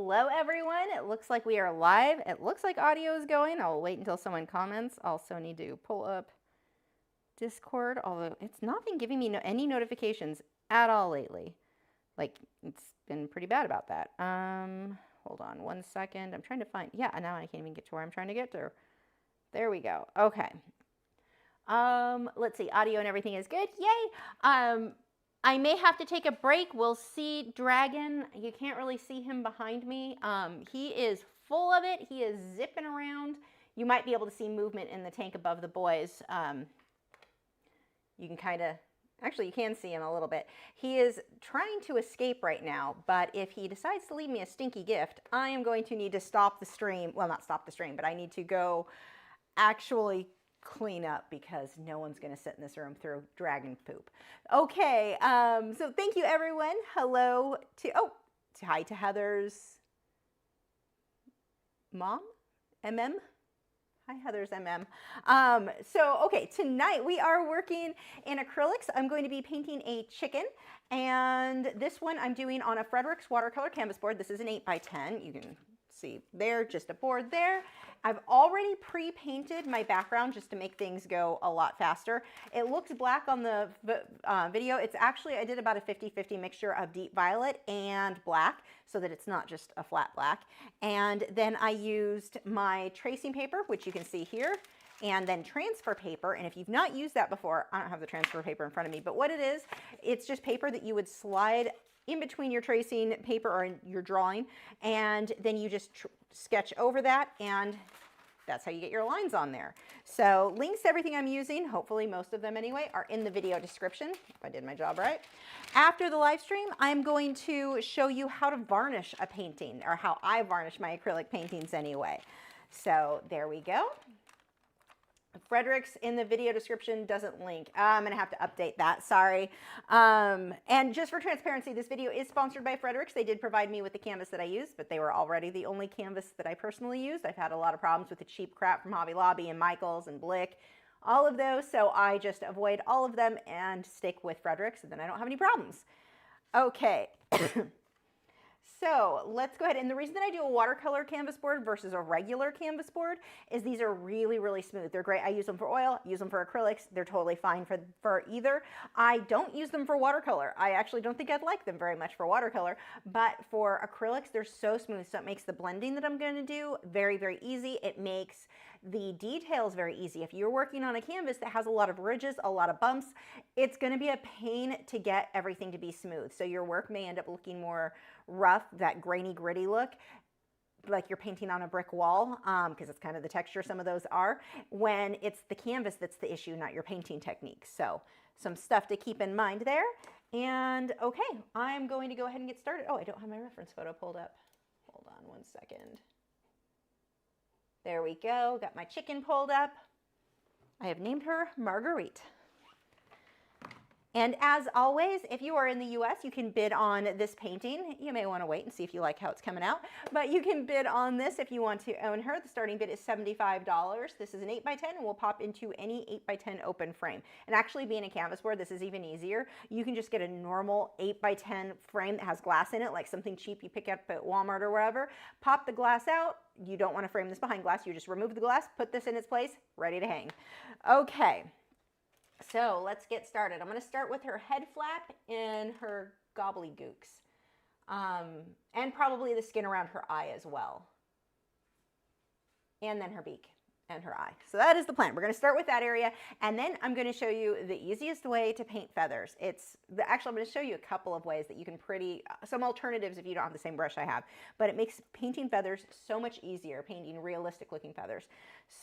Hello everyone, it looks like we are live. It looks like audio is going. I'll wait until someone comments. Also need to pull up Discord, although it's not been giving me any notifications at all lately. Like, it's been pretty bad about that. Hold on 1 second. I'm trying to find, yeah, now I can't even get to where I'm trying to get to. There we go. Okay. Let's see, audio and everything is good. Yay! I may have to take a break. We'll see Dragon. You can't really see him behind me. He is full of it. He is zipping around. You might be able to see movement in the tank above the boys. You can kind of, actually you can see him a little bit. He is trying to escape right now, but if he decides to leave me a stinky gift, I am going to need to stop the stream. Well, not stop the stream, but I need to go actually clean up because no one's going to sit in this room through dragon poop. Okay, so thank you everyone. Hello to, hi to Heather's mom, MM. Hi Heather's MM. Okay, tonight we are working in acrylics. I'm going to be painting a chicken, and this one I'm doing on a Fredrix watercolor canvas board. This is an 8x10. You can see there, just a board there. I've already pre-painted my background just to make things go a lot faster. It looks black on the video. It's actually, I did about a 50-50 mixture of deep violet and black so that it's not just a flat black. And then I used my tracing paper, which you can see here, and then transfer paper. And if you've not used that before, I don't have the transfer paper in front of me, but what it is, it's just paper that you would slide in between your tracing paper or your drawing, and then you just sketch over that, and that's how you get your lines on there. So links to everything I'm using, hopefully most of them anyway, are in the video description, if I did my job right. After the live stream, I'm going to show you how to varnish a painting, or how I varnish my acrylic paintings anyway. So there we go. Fredrix in the video description doesn't link. I'm gonna have to update that, sorry. And just for transparency, this video is sponsored by Fredrix. They did provide me with the canvas that I used, but they were already the only canvas that I personally used. I've had a lot of problems with the cheap crap from Hobby Lobby and Michaels and Blick, all of those, so I just avoid all of them and stick with Fredrix, and then I don't have any problems. Okay. So let's go ahead, and the reason that I do a watercolor canvas board versus a regular canvas board is these are really, really smooth. They're great. I use them for oil, use them for acrylics. They're totally fine for either. I don't use them for watercolor. I actually don't think I'd like them very much for watercolor, but for acrylics, they're so smooth, so it makes the blending that I'm going to do very, very easy. It makes the details very easy. If you're working on a canvas that has a lot of ridges, a lot of bumps, it's going to be a pain to get everything to be smooth. So your work may end up looking more rough, that grainy, gritty look, like you're painting on a brick wall, because it's kind of the texture some of those are, when it's the canvas that's the issue, not your painting technique. So some stuff to keep in mind there. And okay, I'm going to go ahead and get started. Oh, I don't have my reference photo pulled up. Hold on 1 second. There we go, got my chicken pulled up. I have named her Marguerite. And as always, if you are in the US, you can bid on this painting. You may want to wait and see if you like how it's coming out, but you can bid on this if you want to own her. The starting bid is $75. This is an 8x10 and will pop into any 8x10 open frame. And actually being a canvas board, this is even easier. You can just get a normal 8x10 frame that has glass in it, like something cheap you pick up at Walmart or wherever. Pop the glass out. You don't want to frame this behind glass. You just remove the glass, put this in its place, ready to hang. Okay. So let's get started. I'm going to start with her head flap and her gobbledygooks, and probably the skin around her eye as well, and then her beak and her eye. So that is the plan. We're going to start with that area, and then I'm going to show you the easiest way to paint feathers. Actually, I'm going to show you a couple of ways that you can some alternatives if you don't have the same brush I have, but it makes painting feathers so much easier, painting realistic looking feathers.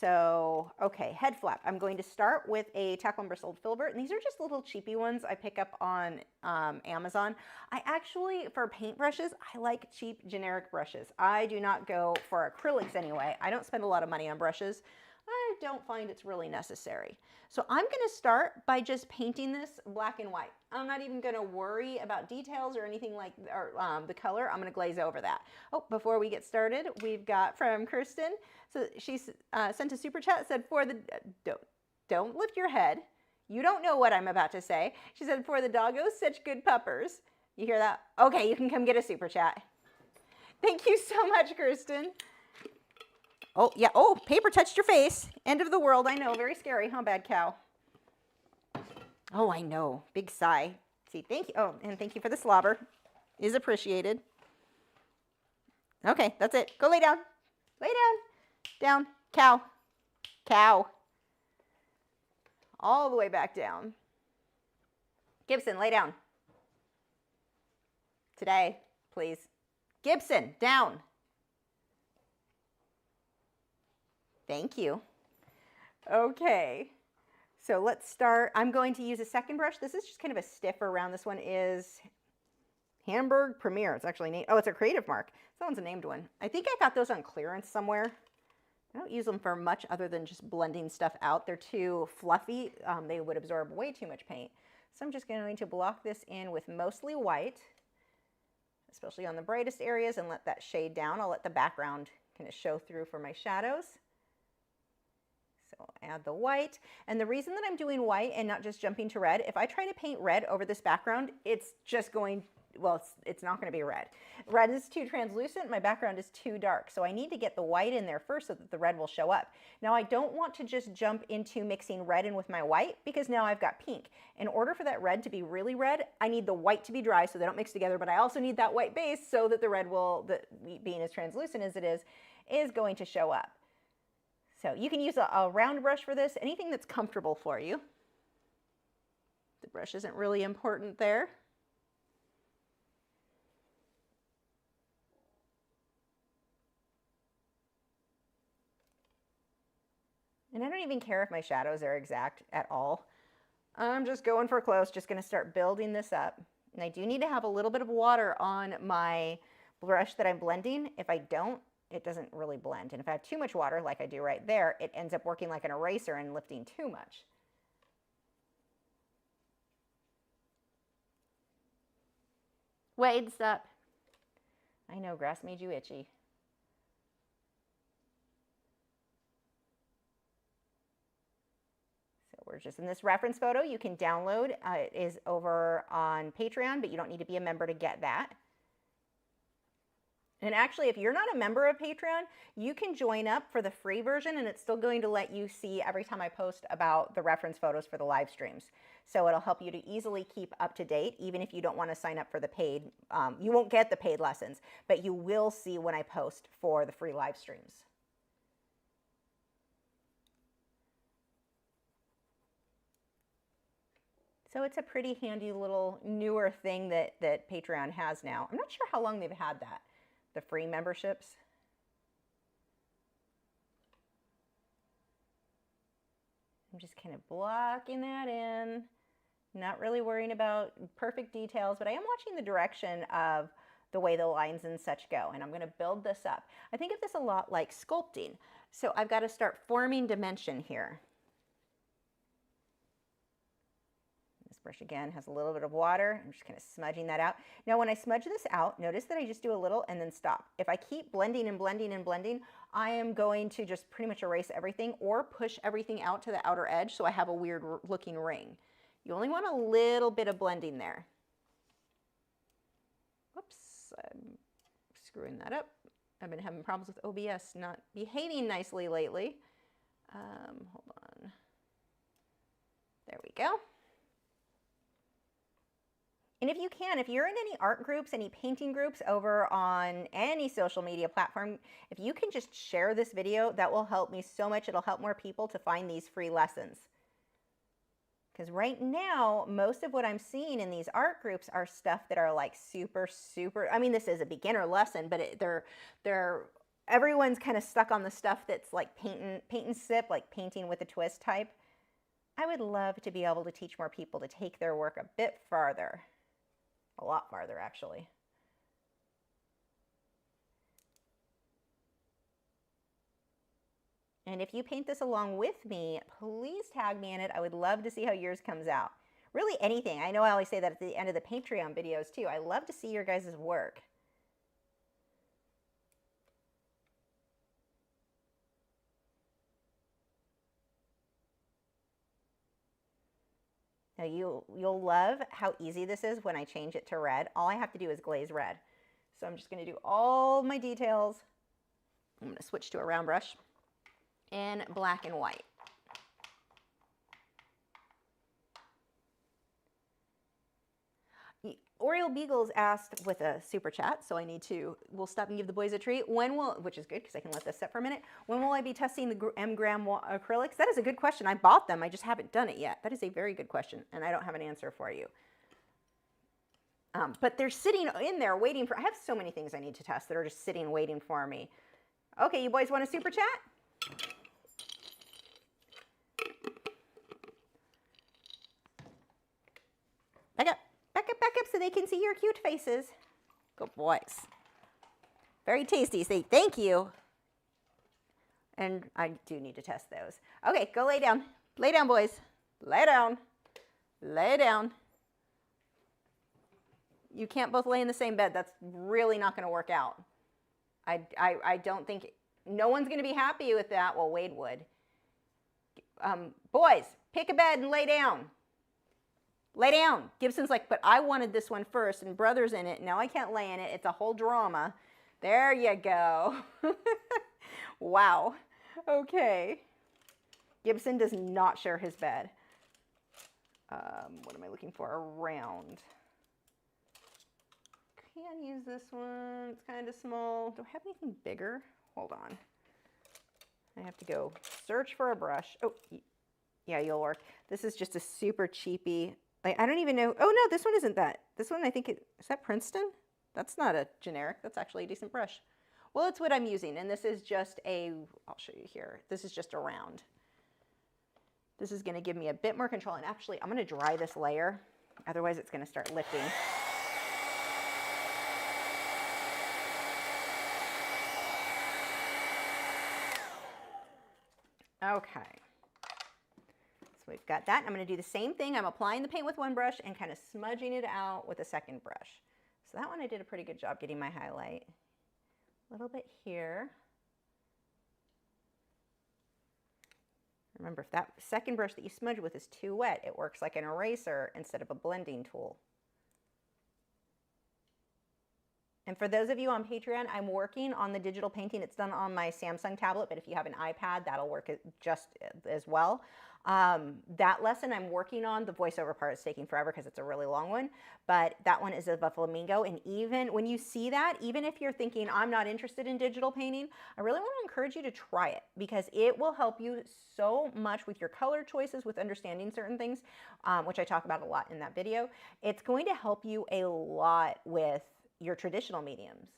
So, okay, head flap. I'm going to start with a tackle and bristled filbert, and these are just little cheapy ones I pick up on Amazon. I actually, for paintbrushes, I like cheap generic brushes. I do not go for acrylics anyway. I don't spend a lot of money on brushes. I don't find it's really necessary. So I'm going to start by just painting this black and white. I'm not even going to worry about details or anything like the color. I'm going to glaze over that. Oh, before we get started, we've got from Kirsten. So she sent a super chat, said for the, don't lift your head. You don't know what I'm about to say. She said, for the doggos, such good puppers. You hear that? Okay, you can come get a super chat. Thank you so much, Kristen. Oh, yeah. Oh, paper touched your face. End of the world. I know. Very scary, huh, bad cow? Oh, I know. Big sigh. See, thank you. Oh, and thank you for the slobber. Is appreciated. Okay, that's it. Go lay down. Lay down. Down. Cow. Cow. All the way back down. Gibson, lay down. Today, please. Gibson, down. Thank you. Okay. So let's start. I'm going to use a second brush. This is just kind of a stiffer round. This one is Hamburg Premier. It's actually named, oh, it's a Creative Mark. That one's a named one. I think I got those on clearance somewhere. I don't use them for much other than just blending stuff out. They're too fluffy. They would absorb way too much paint. So I'm just going to block this in with mostly white, especially on the brightest areas, and let that shade down. I'll let the background kind of show through for my shadows. So add the white. And the reason that I'm doing white and not just jumping to red, if I try to paint red over this background, it's just going, well, it's not going to be red. Red is too translucent. My background is too dark. So I need to get the white in there first so that the red will show up. Now I don't want to just jump into mixing red in with my white because now I've got pink. In order for that red to be really red, I need the white to be dry so they don't mix together, but I also need that white base so that the red will, being as translucent as it is going to show up. So you can use a round brush for this, anything that's comfortable for you. The brush isn't really important there. And I don't even care if my shadows are exact at all. I'm just going for close, just gonna start building this up. And I do need to have a little bit of water on my brush that I'm blending. If I don't, it doesn't really blend. And if I have too much water, like I do right there, it ends up working like an eraser and lifting too much. Wade, stop. I know, grass made you itchy. So we're just in this reference photo. You can download. It is over on Patreon, but you don't need to be a member to get that. And actually, if you're not a member of Patreon, you can join up for the free version, and it's still going to let you see every time I post about the reference photos for the live streams. So it'll help you to easily keep up to date, even if you don't want to sign up for the paid. You won't get the paid lessons, but you will see when I post for the free live streams. So it's a pretty handy little newer thing that Patreon has now. I'm not sure how long they've had that. The free memberships. I'm just kind of blocking that in, not really worrying about perfect details, but I am watching the direction of the way the lines and such go, and I'm going to build this up. I think of this a lot like sculpting. So I've got to start forming dimension here. Brush again has a little bit of water. I'm just kind of smudging that out. Now when I smudge this out, notice that I just do a little and then stop. If I keep blending and blending and blending, I am going to just pretty much erase everything or push everything out to the outer edge so I have a weird looking ring. You only want a little bit of blending there. Whoops, I'm screwing that up. I've been having problems with OBS not behaving nicely lately. Hold on. There we go. And if you can, if you're in any art groups, any painting groups over on any social media platform, if you can just share this video, that will help me so much. It'll help more people to find these free lessons. Because right now, most of what I'm seeing in these art groups are stuff that are like super, I mean, this is a beginner lesson, but everyone's kind of stuck on the stuff that's like paint and sip, like painting with a twist type. I would love to be able to teach more people to take their work a bit farther. A lot farther, actually. And if you paint this along with me, please tag me in it. I would love to see how yours comes out. Really anything. I know I always say that at the end of the Patreon videos too. I love to see your guys' work. Now you'll love how easy this is when I change it to red. All I have to do is glaze red. So I'm just going to do all my details. I'm going to switch to a round brush in black and white. Oriole Beagles asked with a super chat, so we'll stop and give the boys a treat. Which is good because I can let this set for a minute. When will I be testing the M-gram acrylics? That is a good question. I bought them. I just haven't done it yet. That is a very good question, and I don't have an answer for you. But they're sitting in there waiting for, I have so many things I need to test that are just sitting waiting for me. Okay, you boys want a super chat? Back up so they can see your cute faces. Good boys. Very tasty. Say thank you. And I do need to test those. Okay, go lay down. Lay down, boys. Lay down. Lay down. You can't both lay in the same bed. That's really not going to work out. I don't think, no one's going to be happy with that. Well, Wade would. Boys, pick a bed and lay down. Lay down. Gibson's like, but I wanted this one first, and brother's in it. Now I can't lay in it. It's a whole drama. There you go. Wow. Okay. Gibson does not share his bed. What am I looking for? A round. Can use this one. It's kind of small. Do I have anything bigger? Hold on. I have to go search for a brush. Oh, yeah, you'll work. This is just a super cheapy. Like, I don't even know. Oh, no, this one isn't that. This one, I think is that Princeton? That's not a generic. That's actually a decent brush. Well, it's what I'm using. And this is just I'll show you here. This is just a round. This is going to give me a bit more control. And actually, I'm going to dry this layer. Otherwise, it's going to start lifting. Okay. So we've got that. I'm going to do the same thing. I'm applying the paint with one brush and kind of smudging it out with a second brush. So that one I did a pretty good job getting my highlight. A little bit here. Remember, if that second brush that you smudge with is too wet, it works like an eraser instead of a blending tool. And for those of you on Patreon, I'm working on the digital painting. It's done on my Samsung tablet, but if you have an iPad, that'll work just as well. That lesson I'm working on, the voiceover part is taking forever because it's a really long one, but that one is of a flamingo. And even when you see that, even if you're thinking, I'm not interested in digital painting, I really want to encourage you to try it because it will help you so much with your color choices, with understanding certain things, which I talk about a lot in that video. It's going to help you a lot with your traditional mediums.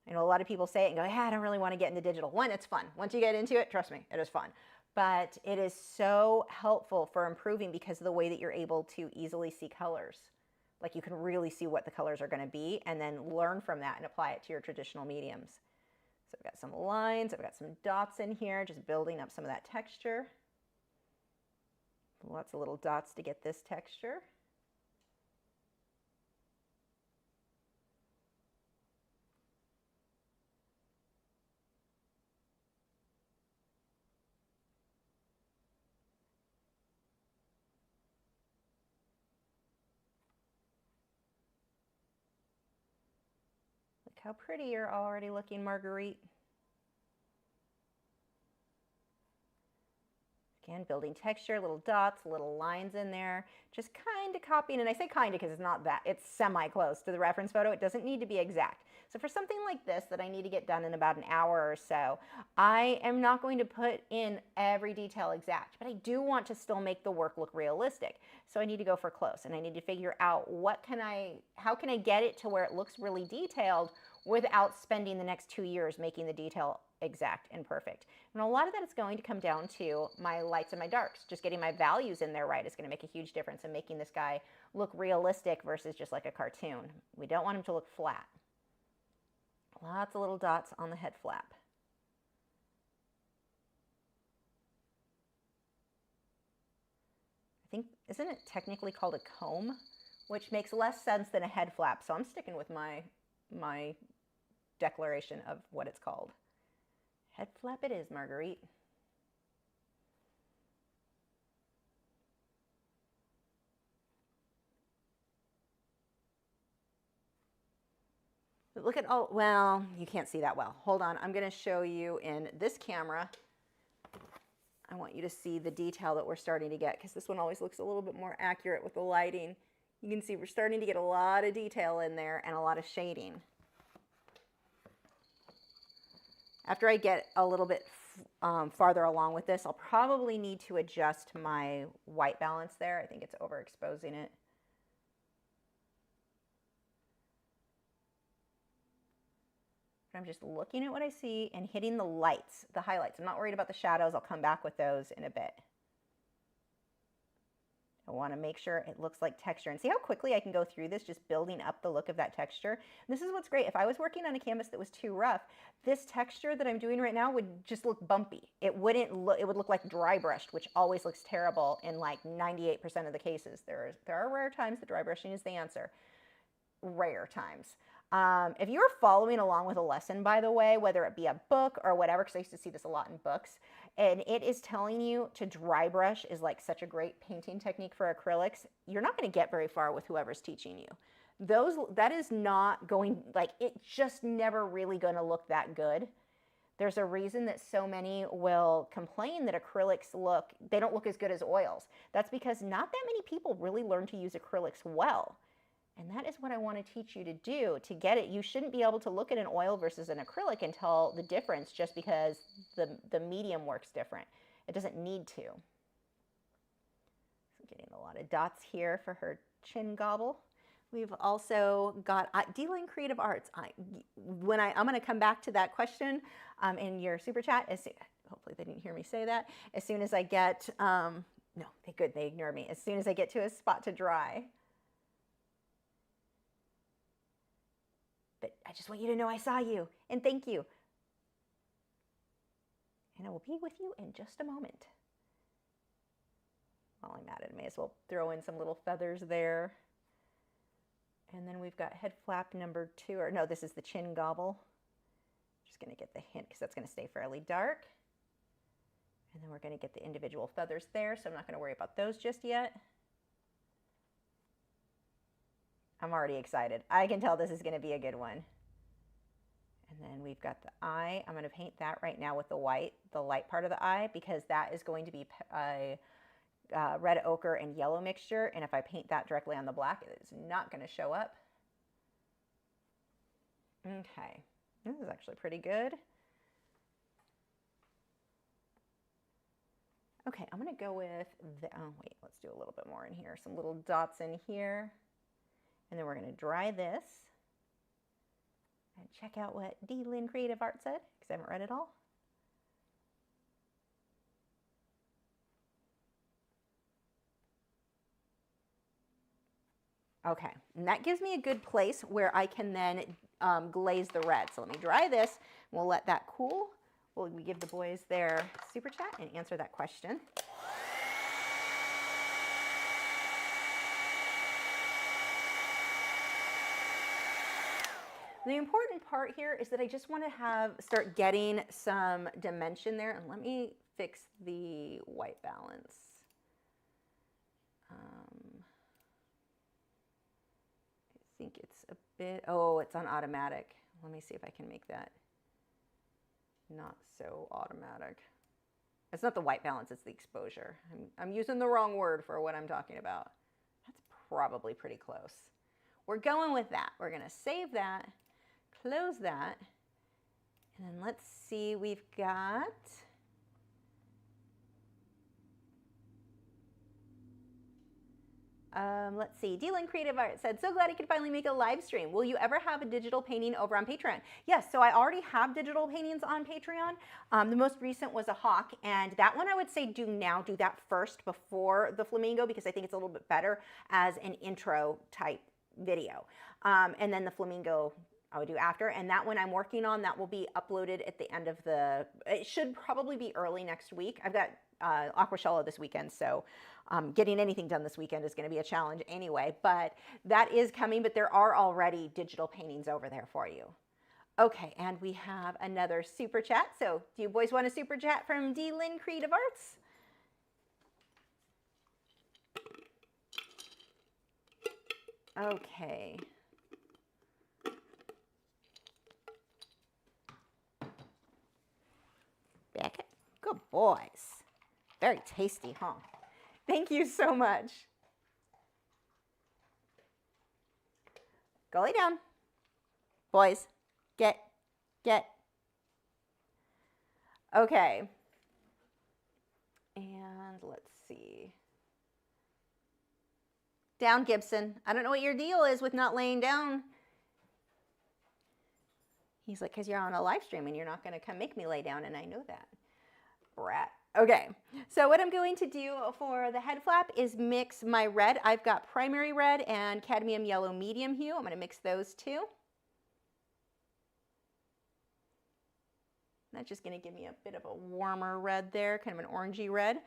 I know a lot of people say it and go, yeah, I don't really want to get into digital. One, it's fun. Once you get into it, trust me, it is fun. But it is so helpful for improving because of the way that you're able to easily see colors. Like you can really see what the colors are going to be and then learn from that and apply it to your traditional mediums. So I've got some lines, I've got some dots in here, just building up some of that texture. Lots of little dots to get this texture. How pretty you're already looking, Marguerite. Again, building texture, little dots, little lines in there, just kind of copying. And I say kind of because it's not that, it's semi-close to the reference photo. It doesn't need to be exact. So for something like this that I need to get done in about an hour or so, I am not going to put in every detail exact, but I do want to still make the work look realistic. So I need to go for close and I need to figure out how can I get it to where it looks really detailed without spending the next 2 years making the detail exact and perfect. And a lot of that is going to come down to my lights and my darks. Just getting my values in there right is going to make a huge difference in making this guy look realistic versus just like a cartoon. We don't want him to look flat. Lots of little dots on the head flap. I think, isn't it technically called a comb? Which makes less sense than a head flap. So I'm sticking with my declaration of what it's called. Head flap it is, Marguerite. Look at all, well, you can't see that well. Hold on, I'm gonna show you in this camera. I want you to see the detail that we're starting to get, because this one always looks a little bit more accurate with the lighting. You can see we're starting to get a lot of detail in there and a lot of shading. After I get a little bit farther along with this, I'll probably need to adjust my white balance there. I think it's overexposing it. I'm just looking at what I see and hitting the lights, the highlights. I'm not worried about the shadows. I'll come back with those in a bit. I want to make sure it looks like texture. And see how quickly I can go through this, just building up the look of that texture. And this is what's great. If I was working on a canvas that was too rough, this texture that I'm doing right now would just look bumpy. It wouldn't look, it would look like dry brushed, which always looks terrible in like 98% of the cases. There are rare times that dry brushing is the answer. Rare times. If you're following along with a lesson, by the way, whether it be a book or whatever, because I used to see this a lot in books, and it is telling you to dry brush is like such a great painting technique for acrylics, you're not going to get very far with whoever's teaching you. That is not going, like, it's just never really going to look that good. There's a reason that so many will complain that acrylics they don't look as good as oils. That's because not that many people really learn to use acrylics well. And that is what I want to teach you to do to get it. You shouldn't be able to look at an oil versus an acrylic and tell the difference just because the medium works different. It doesn't need to. So getting a lot of dots here for her chin gobble. We've also got D-Line Creative Arts. I'm going to come back to that question in your super chat. Hopefully they didn't hear me say that. As soon as I get, no, they ignore me. As soon as I get to a spot to dry. But I just want you to know I saw you, and thank you. And I will be with you in just a moment. While I'm at it, I may as well throw in some little feathers there. And then we've got head flap number 2, or no, this is the chin gobble. Just going to get the hint because that's going to stay fairly dark. And then we're going to get the individual feathers there, so I'm not going to worry about those just yet. I'm already excited. I can tell this is going to be a good one. And then we've got the eye. I'm going to paint that right now with the white, the light part of the eye, because that is going to be a red ochre and yellow mixture. And if I paint that directly on the black, it is not going to show up. Okay, this is actually pretty good. Okay, I'm going to go with the, oh wait, let's do a little bit more in here. Some little dots in here. And then we're going to dry this and check out what D-Line Creative Art said, because I haven't read it all. Okay, and that gives me a good place where I can then glaze the red. So let me dry this. We'll let that cool. We'll give the boys their super chat and answer that question. The important part here is that I just want to start getting some dimension there. And let me fix the white balance. I think it's a bit, oh, it's on automatic. Let me see if I can make that not so automatic. It's not the white balance, it's the exposure. I'm using the wrong word for what I'm talking about. That's probably pretty close. We're going with that. We're going to save that. Close that, and then let's see, we've got, let's see, D-Line Creative Art said, so glad I could finally make a live stream. Will you ever have a digital painting over on Patreon? Yes, so I already have digital paintings on Patreon. The most recent was a hawk, and that one I would say do that first before the flamingo, because I think it's a little bit better as an intro type video. And then the flamingo I would do after, and that one I'm working on, that will be uploaded at the end of it should probably be early next week. I've got Aquashella this weekend, so getting anything done this weekend is going to be a challenge anyway, but that is coming, but there are already digital paintings over there for you. Okay, and we have another super chat, so do you boys want a super chat from D-Line Creative Arts? Okay. Oh, boys. Very tasty, huh? Thank you so much. Go lay down. Boys, get. Okay. And let's see. Down, Gibson. I don't know what your deal is with not laying down. He's like, because you're on a live stream and you're not going to come make me lay down, and I know that. Brat. Okay, so what I'm going to do for the head flap is mix my red. I've got primary red and cadmium yellow medium hue. I'm going to mix those two. That's just going to give me a bit of a warmer red there, kind of an orangey red.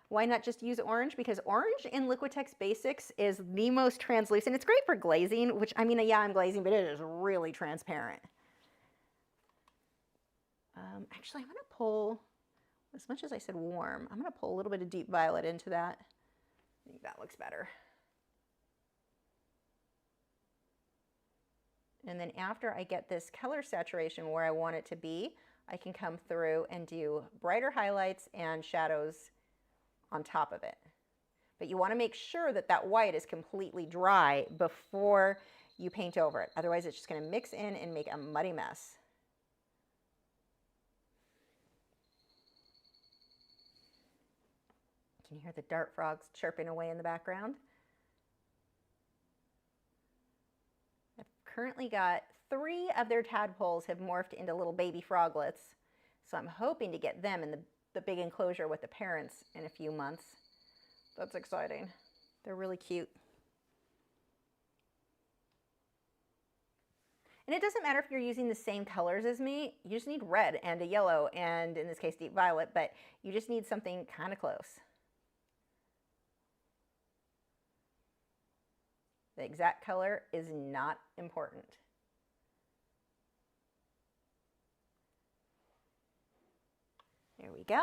Why not just use orange? Because orange in Liquitex Basics is the most translucent. It's great for glazing, which, I mean, yeah, I'm glazing, but it is really transparent. Actually, I'm going to pull, as much as I said warm, I'm going to pull a little bit of deep violet into that. I think that looks better. And then after I get this color saturation where I want it to be, I can come through and do brighter highlights and shadows on top of it. But you want to make sure that that white is completely dry before you paint over it. Otherwise, it's just going to mix in and make a muddy mess. Can you hear the dart frogs chirping away in the background? I've currently got 3 of their tadpoles have morphed into little baby froglets. So I'm hoping to get them in the big enclosure with the parents in a few months. That's exciting. They're really cute. And it doesn't matter if you're using the same colors as me. You just need red and a yellow and, in this case, deep violet, but you just need something kind of close. The exact color is not important. There we go.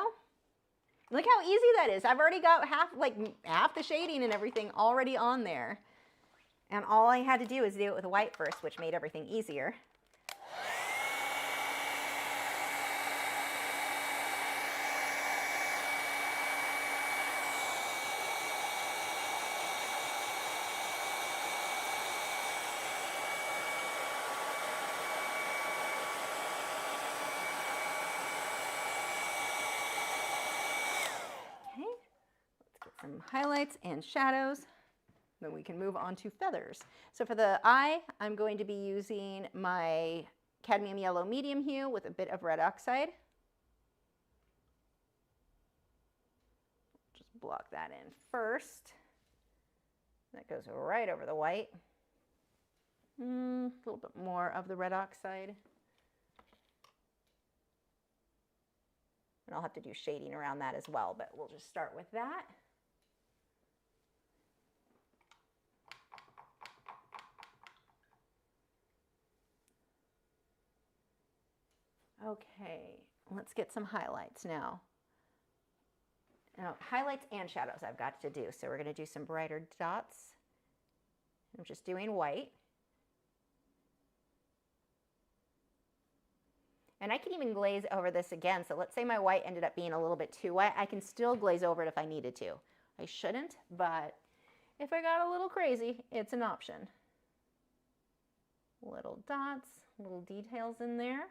Look how easy that is. I've already got half the shading and everything already on there. And all I had to do is do it with white first, which made everything easier. Some highlights and shadows. Then we can move on to feathers. So for the eye, I'm going to be using my cadmium yellow medium hue with a bit of red oxide. Just block that in first. That goes right over the white. A little bit more of the red oxide. And I'll have to do shading around that as well, but we'll just start with that. Okay, let's get some highlights now. Now, highlights and shadows I've got to do. So we're going to do some brighter dots. I'm just doing white. And I can even glaze over this again. So let's say my white ended up being a little bit too white. I can still glaze over it if I needed to. I shouldn't, but if I got a little crazy, it's an option. Little dots, little details in there.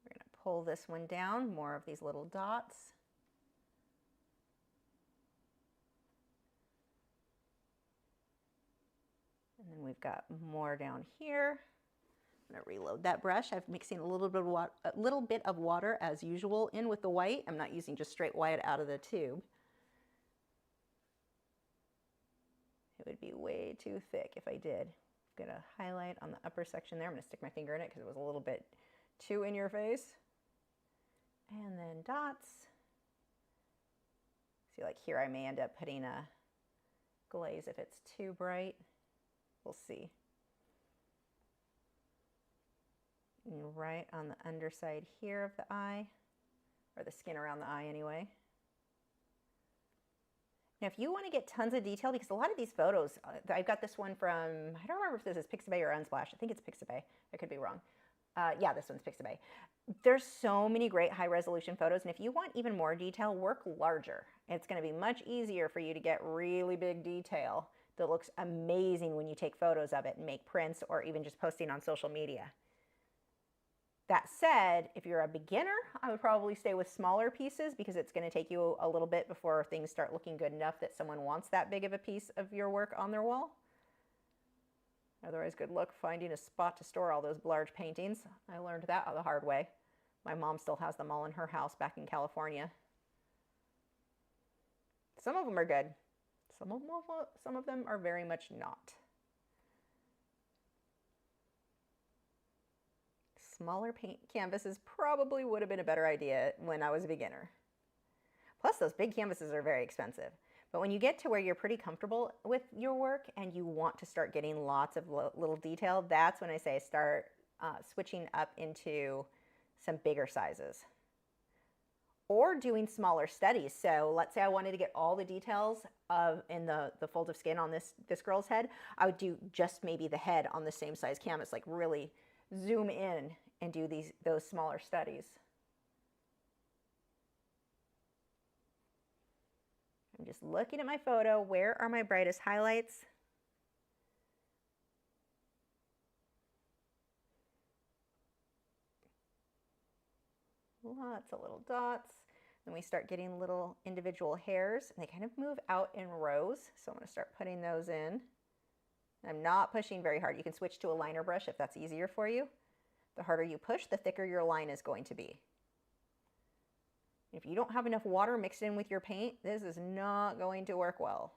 We're going to pull this one down, more of these little dots. And then we've got more down here. I'm going to reload that brush. I'm mixing a little bit of water as usual in with the white. I'm not using just straight white out of the tube. It would be way too thick if I did. I'm going to highlight on the upper section there. I'm going to stick my finger in it because it was a little bit too in your face. And then dots. See, like here I may end up putting a glaze if it's too bright. We'll see. And right on the underside here of the eye, or the skin around the eye anyway. Now, if you want to get tons of detail, because a lot of these photos, I've got this one from, I don't remember if this is Pixabay or Unsplash. I think it's Pixabay. I could be wrong. Yeah, this one's Pixabay. There's so many great high resolution photos, and if you want even more detail, work larger. It's going to be much easier for you to get really big detail that looks amazing when you take photos of it and make prints or even just posting on social media. That said, if you're a beginner, I would probably stay with smaller pieces because it's going to take you a little bit before things start looking good enough that someone wants that big of a piece of your work on their wall. Otherwise, good luck finding a spot to store all those large paintings. I learned that the hard way. My mom still has them all in her house back in California. Some of them are good. Some of them are very much not. Smaller paint canvases probably would have been a better idea when I was a beginner. Plus, those big canvases are very expensive. But when you get to where you're pretty comfortable with your work and you want to start getting lots of little detail, that's when I say start switching up into some bigger sizes. Or doing smaller studies. So let's say I wanted to get all the details in the fold of skin on this girl's head. I would do just maybe the head on the same size canvas, like really zoom in and do those smaller studies. I'm just looking at my photo. Where are my brightest highlights? Lots of little dots. Then we start getting little individual hairs, and they kind of move out in rows. So I'm going to start putting those in. I'm not pushing very hard. You can switch to a liner brush if that's easier for you. The harder you push, the thicker your line is going to be. If you don't have enough water mixed in with your paint, this is not going to work well.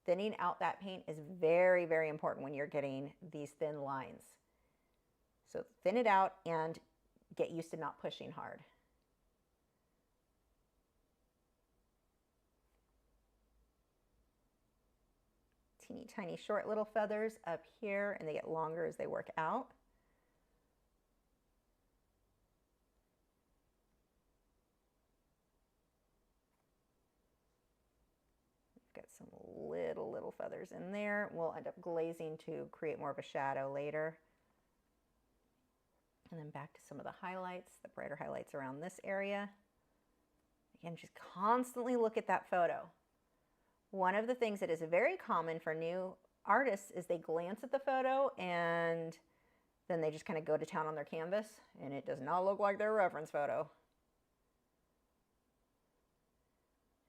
Thinning out that paint is very, very important when you're getting these thin lines. So thin it out and get used to not pushing hard. Teeny tiny short little feathers up here, and they get longer as they work out. Got some little feathers in there. We'll end up glazing to create more of a shadow later. And then back to some of the highlights, the brighter highlights around this area. Again, just constantly look at that photo. One of the things that is very common for new artists is they glance at the photo and then they just kind of go to town on their canvas, and it does not look like their reference photo.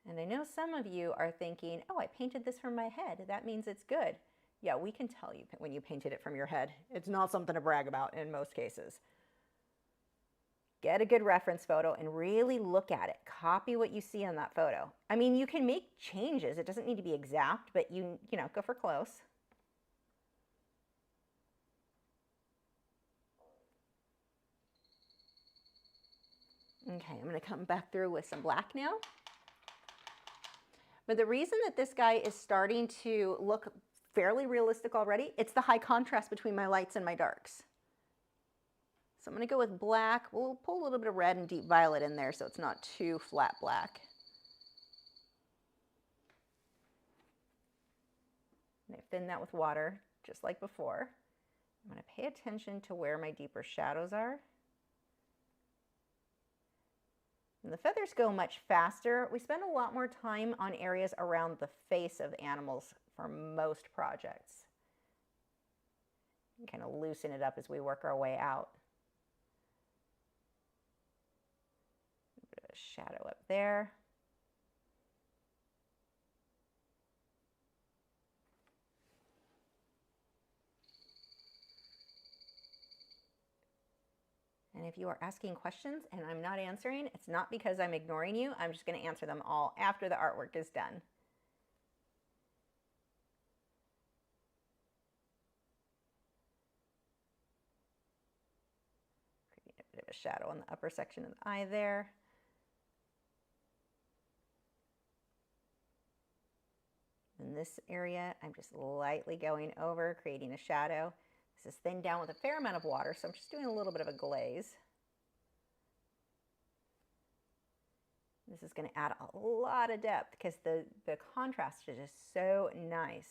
And I know some of you are thinking, oh, I painted this from my head. That means it's good. Yeah, we can tell you when you painted it from your head. It's not something to brag about in most cases. Get a good reference photo and really look at it. Copy what you see on that photo. I mean, you can make changes. It doesn't need to be exact, but you know, go for close. Okay, I'm going to come back through with some black now. But the reason that this guy is starting to look fairly realistic already, it's the high contrast between my lights and my darks. So I'm going to go with black. We'll pull a little bit of red and deep violet in there so it's not too flat black. And I thin that with water, just like before. I'm going to pay attention to where my deeper shadows are. And the feathers go much faster. We spend a lot more time on areas around the face of animals for most projects. And kind of loosen it up as we work our way out. A bit of a shadow up there. And if you are asking questions and I'm not answering, it's not because I'm ignoring you. I'm just going to answer them all after the artwork is done. Creating a bit of a shadow on the upper section of the eye there. In this area, I'm just lightly going over, creating a shadow. This is thinned down with a fair amount of water, so I'm just doing a little bit of a glaze. This is going to add a lot of depth because the contrast is just so nice.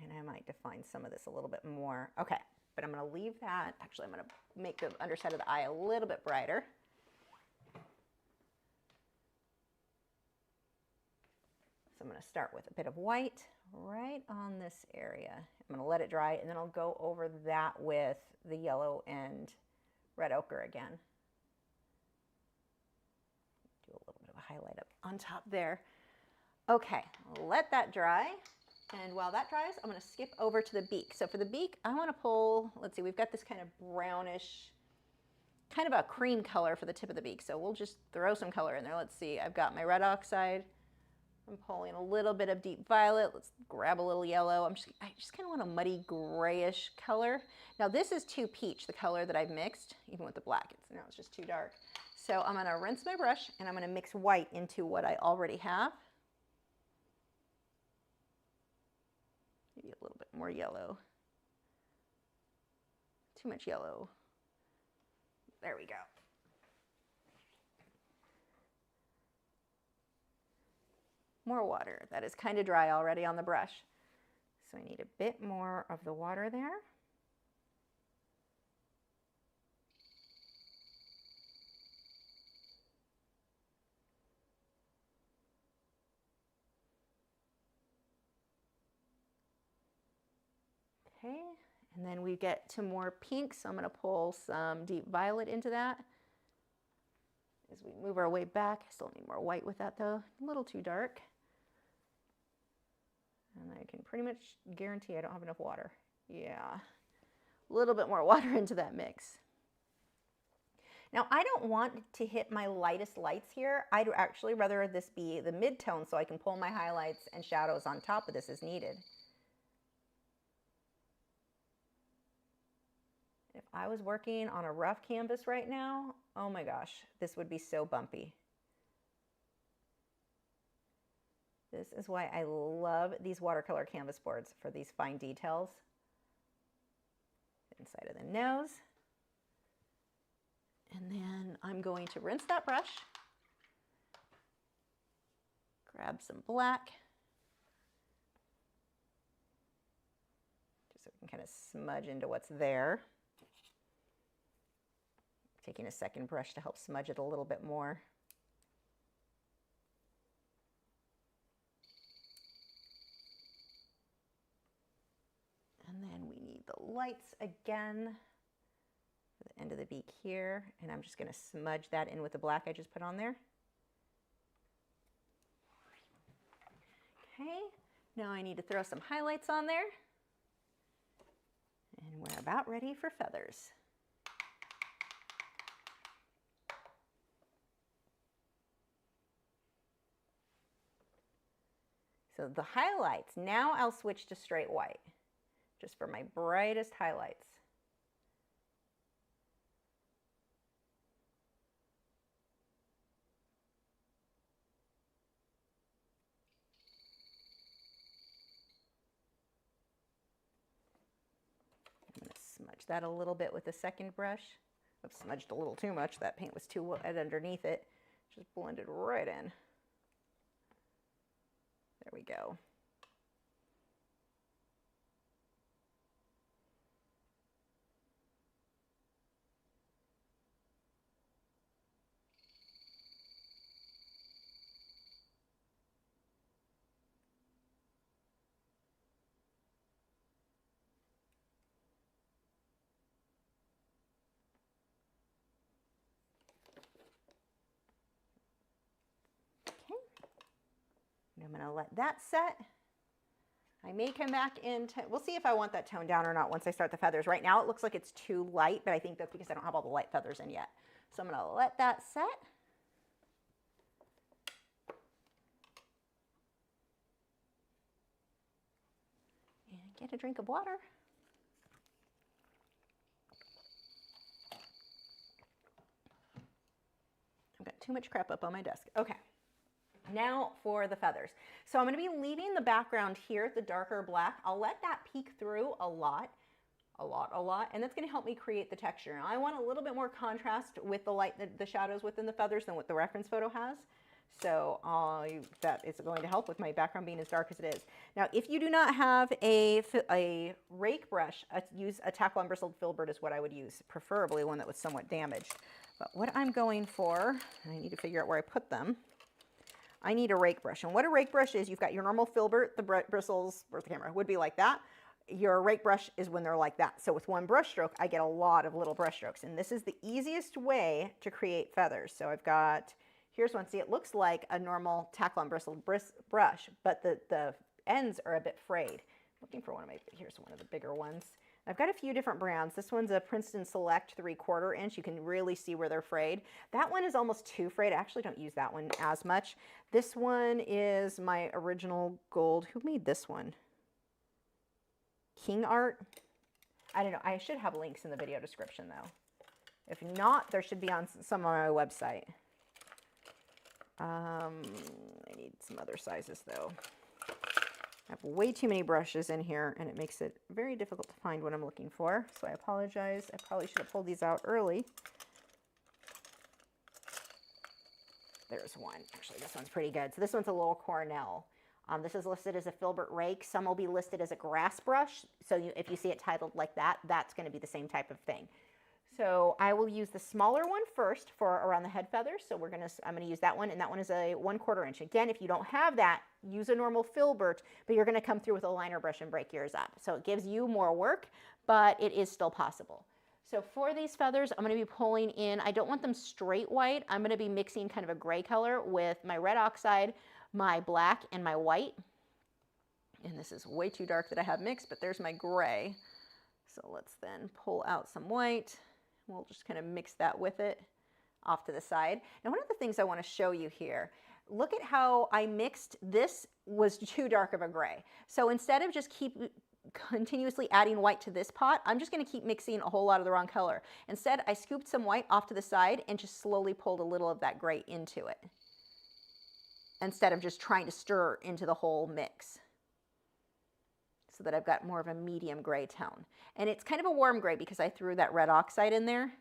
And I might define some of this a little bit more. Okay, but I'm going to leave that. Actually, I'm going to make the underside of the eye a little bit brighter. So I'm going to start with a bit of white right on this area. I'm going to let it dry, and then I'll go over that with the yellow and red ochre again. Do a little bit of a highlight up on top there. Okay, let that dry. And while that dries, I'm going to skip over to the beak. So for the beak, I want to pull, let's see, we've got this kind of brownish, kind of a cream color for the tip of the beak. So we'll just throw some color in there. Let's see, I've got my red oxide. I'm pulling a little bit of deep violet. Let's grab a little yellow. I just kind of want a muddy grayish color. Now this is too peach, the color that I've mixed, even with the black. It's just too dark. So I'm going to rinse my brush and I'm going to mix white into what I already have. Maybe a little bit more yellow. Too much yellow. There we go. More water. That is kind of dry already on the brush. So I need a bit more of the water there. Okay, and then we get to more pink, so I'm going to pull some deep violet into that. As we move our way back, I still need more white with that though, a little too dark. And I can pretty much guarantee I don't have enough water. Yeah, a little bit more water into that mix. Now I don't want to hit my lightest lights here. I'd actually rather this be the mid-tone so I can pull my highlights and shadows on top of this as needed. If I was working on a rough canvas right now, oh my gosh, this would be so bumpy. This is why I love these watercolor canvas boards for these fine details. Inside of the nose. And then I'm going to rinse that brush. Grab some black. Just so we can kind of smudge into what's there. Taking a second brush to help smudge it a little bit more. And then we need the lights again for the end of the beak here. And I'm just going to smudge that in with the black I just put on there. Okay, now I need to throw some highlights on there. And we're about ready for feathers. So the highlights, now I'll switch to straight white, just for my brightest highlights. I'm going to smudge that a little bit with the second brush. I've smudged a little too much. That paint was too wet underneath it. Just blended right in. There we go. I'm going to let that set. I may come back in, we'll see if I want that tone down or not once I start the feathers. Right now it looks like it's too light, but I think that's because I don't have all the light feathers in yet. So I'm going to let that set. And get a drink of water. I've got too much crap up on my desk. Okay. Now for the feathers. So I'm going to be leaving the background here, the darker black. I'll let that peek through a lot. a lot, and that's going to help me create the texture. Now, I want a little bit more contrast with the light, the shadows within the feathers than what the reference photo has. So that is going to help with my background being as dark as it is. Now, if you do not have a rake brush, use a tackle on bristled filbert is what I would use, preferably one that was somewhat damaged. But what I'm going for, I need to figure out where I put them. I need a rake brush. And what a rake brush is, you've got your normal filbert, the bristles, where's the camera, would be like that. Your rake brush is when they're like that. So with one brush stroke, I get a lot of little brush strokes. And this is the easiest way to create feathers. So I've got, here's one. See, it looks like a normal tackle on bristled brush, but the ends are a bit frayed. Looking for one of my, here's one of the bigger ones. I've got a few different brands. This one's a Princeton Select 3/4 inch. You can really see where they're frayed. That one is almost too frayed. I actually don't use that one as much. This one is my original gold. Who made this one? King Art? I don't know. I should have links in the video description though. If not, there should be on some on my website. I need some other sizes though. I have way too many brushes in here and it makes it very difficult to find what I'm looking for. So I apologize. I probably should have pulled these out early. There's one. Actually, this one's pretty good. So this one's a little Cornell. This is listed as a filbert rake. Some will be listed as a grass brush. So if you see it titled like that, that's going to be the same type of thing. So I will use the smaller one first for around the head feathers. So I'm going to use that one, and that one is a 1/4 inch. Again, if you don't have that, use a normal filbert, but you're going to come through with a liner brush and break yours up. So it gives you more work, but it is still possible. So for these feathers, I'm going to be pulling in, I don't want them straight white. I'm going to be mixing kind of a gray color with my red oxide, my black, and my white. And this is way too dark that I have mixed, but there's my gray. So let's then pull out some white. We'll just kind of mix that with it off to the side. Now, one of the things I want to show you here, look at how I mixed, this was too dark of a gray. So instead of just continuously adding white to this pot, I'm just going to keep mixing a whole lot of the wrong color. Instead, I scooped some white off to the side and just slowly pulled a little of that gray into it, instead of just trying to stir into the whole mix, so that I've got more of a medium gray tone. And it's kind of a warm gray because I threw that red oxide in there.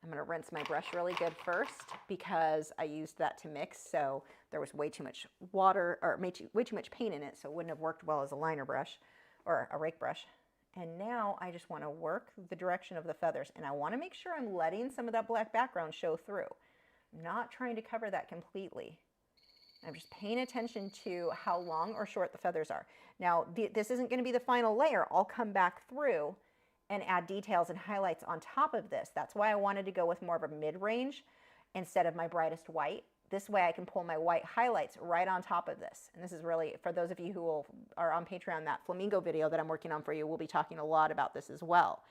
I'm going to rinse my brush really good first because I used that to mix, so there was way too much water, or way too much paint in it, so it wouldn't have worked well as a liner brush or a rake brush. And now I just want to work the direction of the feathers, and I want to make sure I'm letting some of that black background show through. I'm not trying to cover that completely. I'm just paying attention to how long or short the feathers are. Now, this isn't going to be the final layer. I'll come back through and add details and highlights on top of this. That's why I wanted to go with more of a mid-range instead of my brightest white. This way I can pull my white highlights right on top of this. And this is really, for those of you who are on Patreon, that flamingo video that I'm working on for you, we'll be talking a lot about this as well,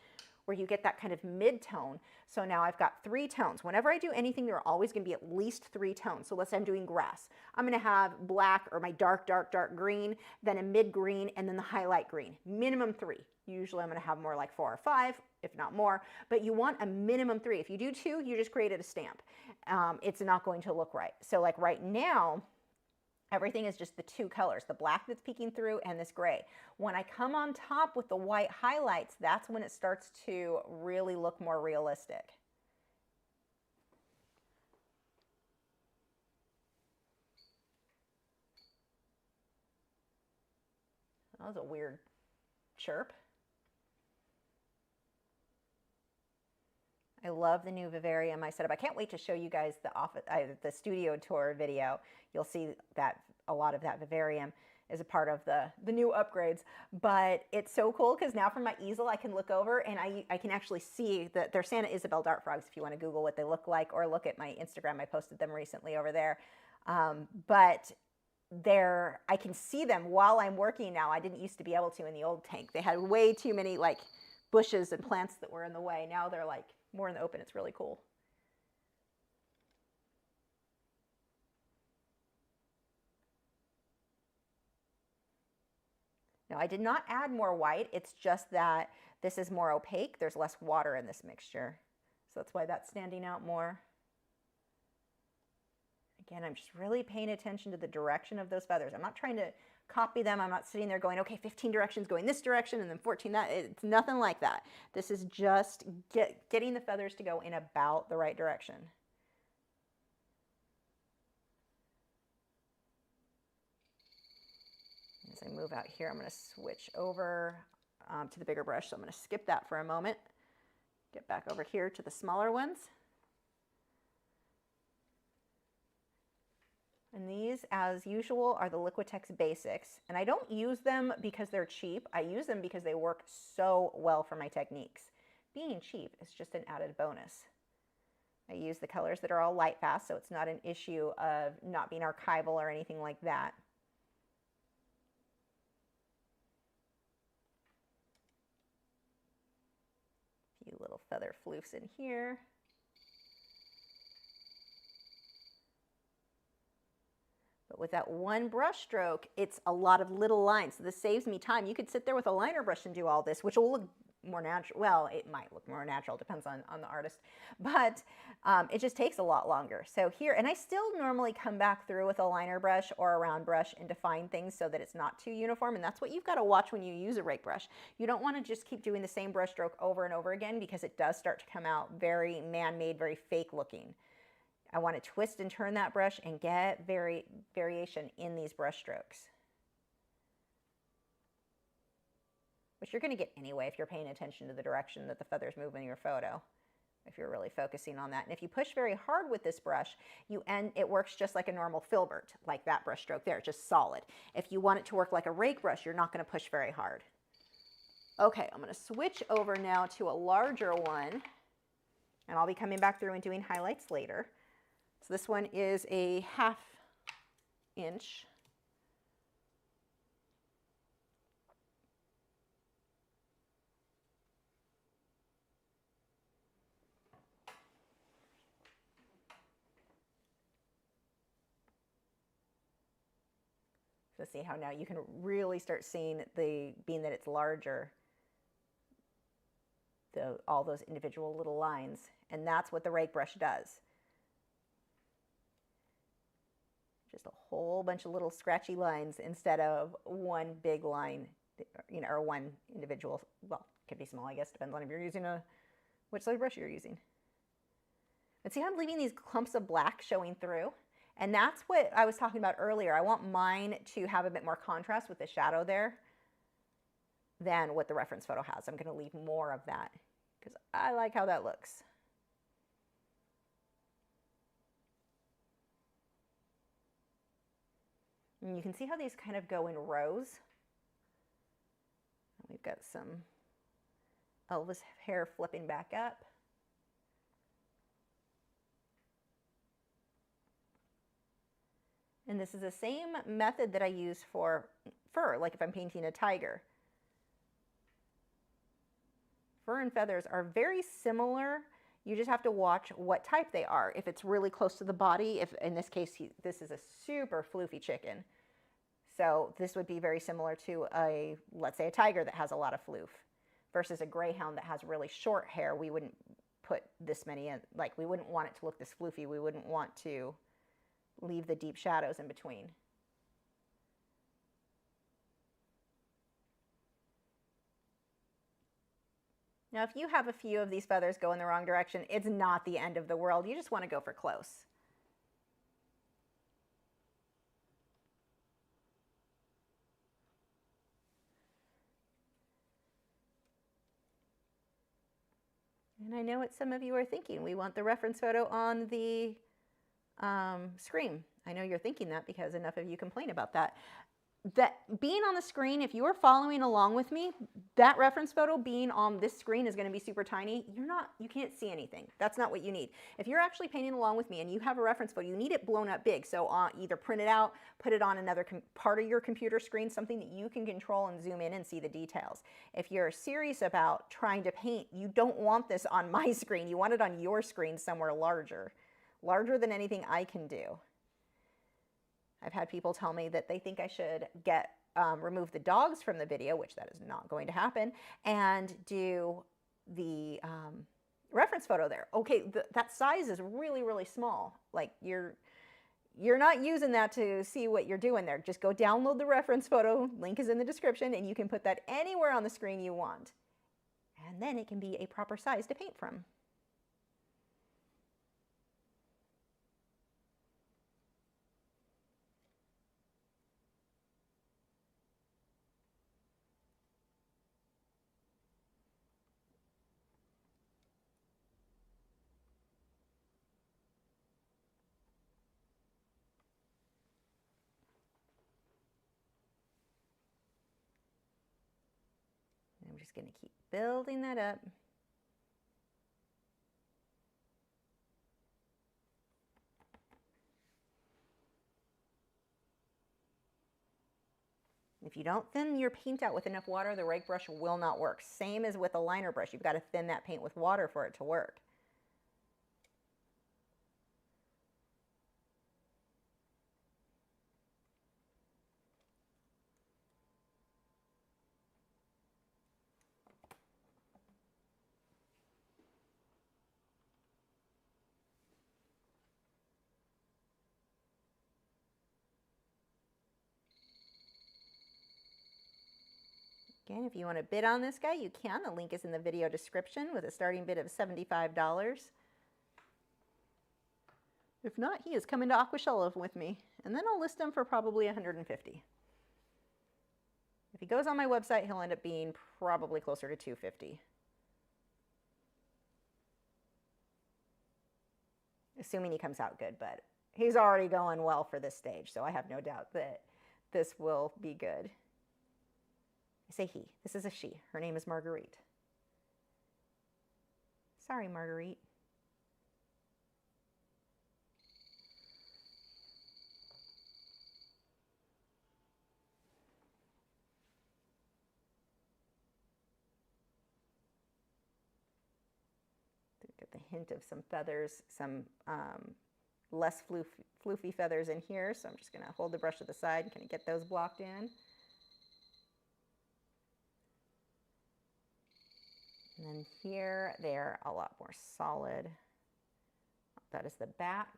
where you get that kind of mid-tone. So now I've got 3 tones. Whenever I do anything, there are always going to be at least 3 tones. So let's say I'm doing grass. I'm going to have black, or my dark, dark, dark green, then a mid-green, and then the highlight green. Minimum 3. Usually I'm going to have more like 4 or 5, if not more, but you want a minimum 3. If you do 2, you just created a stamp. It's not going to look right. So like right now, everything is just the 2 colors, the black that's peeking through and this gray. When I come on top with the white highlights, that's when it starts to really look more realistic. That was a weird chirp. I love the new vivarium I set up. I can't wait to show you guys the studio tour video. You'll see that a lot of that vivarium is a part of the new upgrades. But it's so cool because now from my easel I can look over and I can actually see that they're Santa Isabel dart frogs if you want to Google what they look like, or look at my Instagram. I posted them recently over there. But I can see them while I'm working now. I didn't used to be able to in the old tank. They had way too many like bushes and plants that were in the way. Now they're like more in the open. It's really cool. Now, I did not add more white. It's just that this is more opaque. There's less water in this mixture. So that's why that's standing out more. Again, I'm just really paying attention to the direction of those feathers. I'm not trying to copy them. I'm not sitting there going, okay, 15 directions going this direction and then 14 that. It's nothing like that. This is just getting the feathers to go in about the right direction. As I move out here, I'm going to switch over to the bigger brush. So I'm going to skip that for a moment. Get back over here to the smaller ones. And these, as usual, are the Liquitex Basics. And I don't use them because they're cheap. I use them because they work so well for my techniques. Being cheap is just an added bonus. I use the colors that are all light fast, so it's not an issue of not being archival or anything like that. A few little feather floofs in here. But with that one brush stroke, it's a lot of little lines. So this saves me time. You could sit there with a liner brush and do all this, which will look more natural. Well, it might look more natural, depends on the artist. But it just takes a lot longer. So here, and I still normally come back through with a liner brush or a round brush and define things so that it's not too uniform. And that's what you've got to watch when you use a rake brush. You don't want to just keep doing the same brush stroke over and over again because it does start to come out very man-made, very fake looking. I want to twist and turn that brush and get variation in these brush strokes, which you're going to get anyway if you're paying attention to the direction that the feathers move in your photo, if you're really focusing on that. And if you push very hard with this brush, it works just like a normal filbert, like that brush stroke there, just solid. If you want it to work like a rake brush, you're not going to push very hard. Okay, I'm going to switch over now to a larger one, and I'll be coming back through and doing highlights later. So this one is a 1/2 inch. So see how now you can really start seeing being that it's larger, all those individual little lines. And that's what the rake brush does. Just a whole bunch of little scratchy lines instead of one big line, you know, or one individual. Well, it could be small, I guess, depends on if you're using which size brush you're using. But see how I'm leaving these clumps of black showing through? And that's what I was talking about earlier. I want mine to have a bit more contrast with the shadow there than what the reference photo has. I'm going to leave more of that because I like how that looks. And you can see how these kind of go in rows. We've got some Elvis hair flipping back up. And this is the same method that I use for fur, like if I'm painting a tiger. Fur and feathers are very similar. You just have to watch what type they are. If it's really close to the body, if in this case, this is a super floofy chicken. So this would be very similar to let's say a tiger that has a lot of floof versus a greyhound that has really short hair. We wouldn't put this many in, like we wouldn't want it to look this floofy. We wouldn't want to leave the deep shadows in between. Now, if you have a few of these feathers go in the wrong direction, it's not the end of the world. You just want to go for close. And I know what some of you are thinking. We want the reference photo on the screen. I know you're thinking that because enough of you complain about that. That being on the screen, if you are following along with me, that reference photo being on this screen is going to be super tiny. You can't see anything. That's not what you need. If you're actually painting along with me and you have a reference photo, you need it blown up big. So either print it out, put it on another part of your computer screen, something that you can control and zoom in and see the details. If you're serious about trying to paint, you don't want this on my screen. You want it on your screen somewhere larger than anything I can do. I've had people tell me that they think I should remove the dogs from the video, which that is not going to happen, and do the reference photo there. Okay, that size is really, really small. Like you're not using that to see what you're doing there. Just go download the reference photo. Link is in the description, and you can put that anywhere on the screen you want. And then it can be a proper size to paint from. I'm just going to keep building that up. If you don't thin your paint out with enough water, the rake brush will not work. Same as with a liner brush. You've got to thin that paint with water for it to work. Again, if you want to bid on this guy, you can. The link is in the video description with a starting bid of $75. If not, he is coming to Aquashella with me, and then I'll list him for probably $150. If he goes on my website, he'll end up being probably closer to $250. Assuming he comes out good, but he's already going well for this stage, so I have no doubt that this will be good. I say he. This is a she. Her name is Marguerite. Sorry, Marguerite. Get the hint of some feathers, some less floofy feathers in here, so I'm just going to hold the brush to the side and kind of get those blocked in. And then here, they're a lot more solid. That is the back.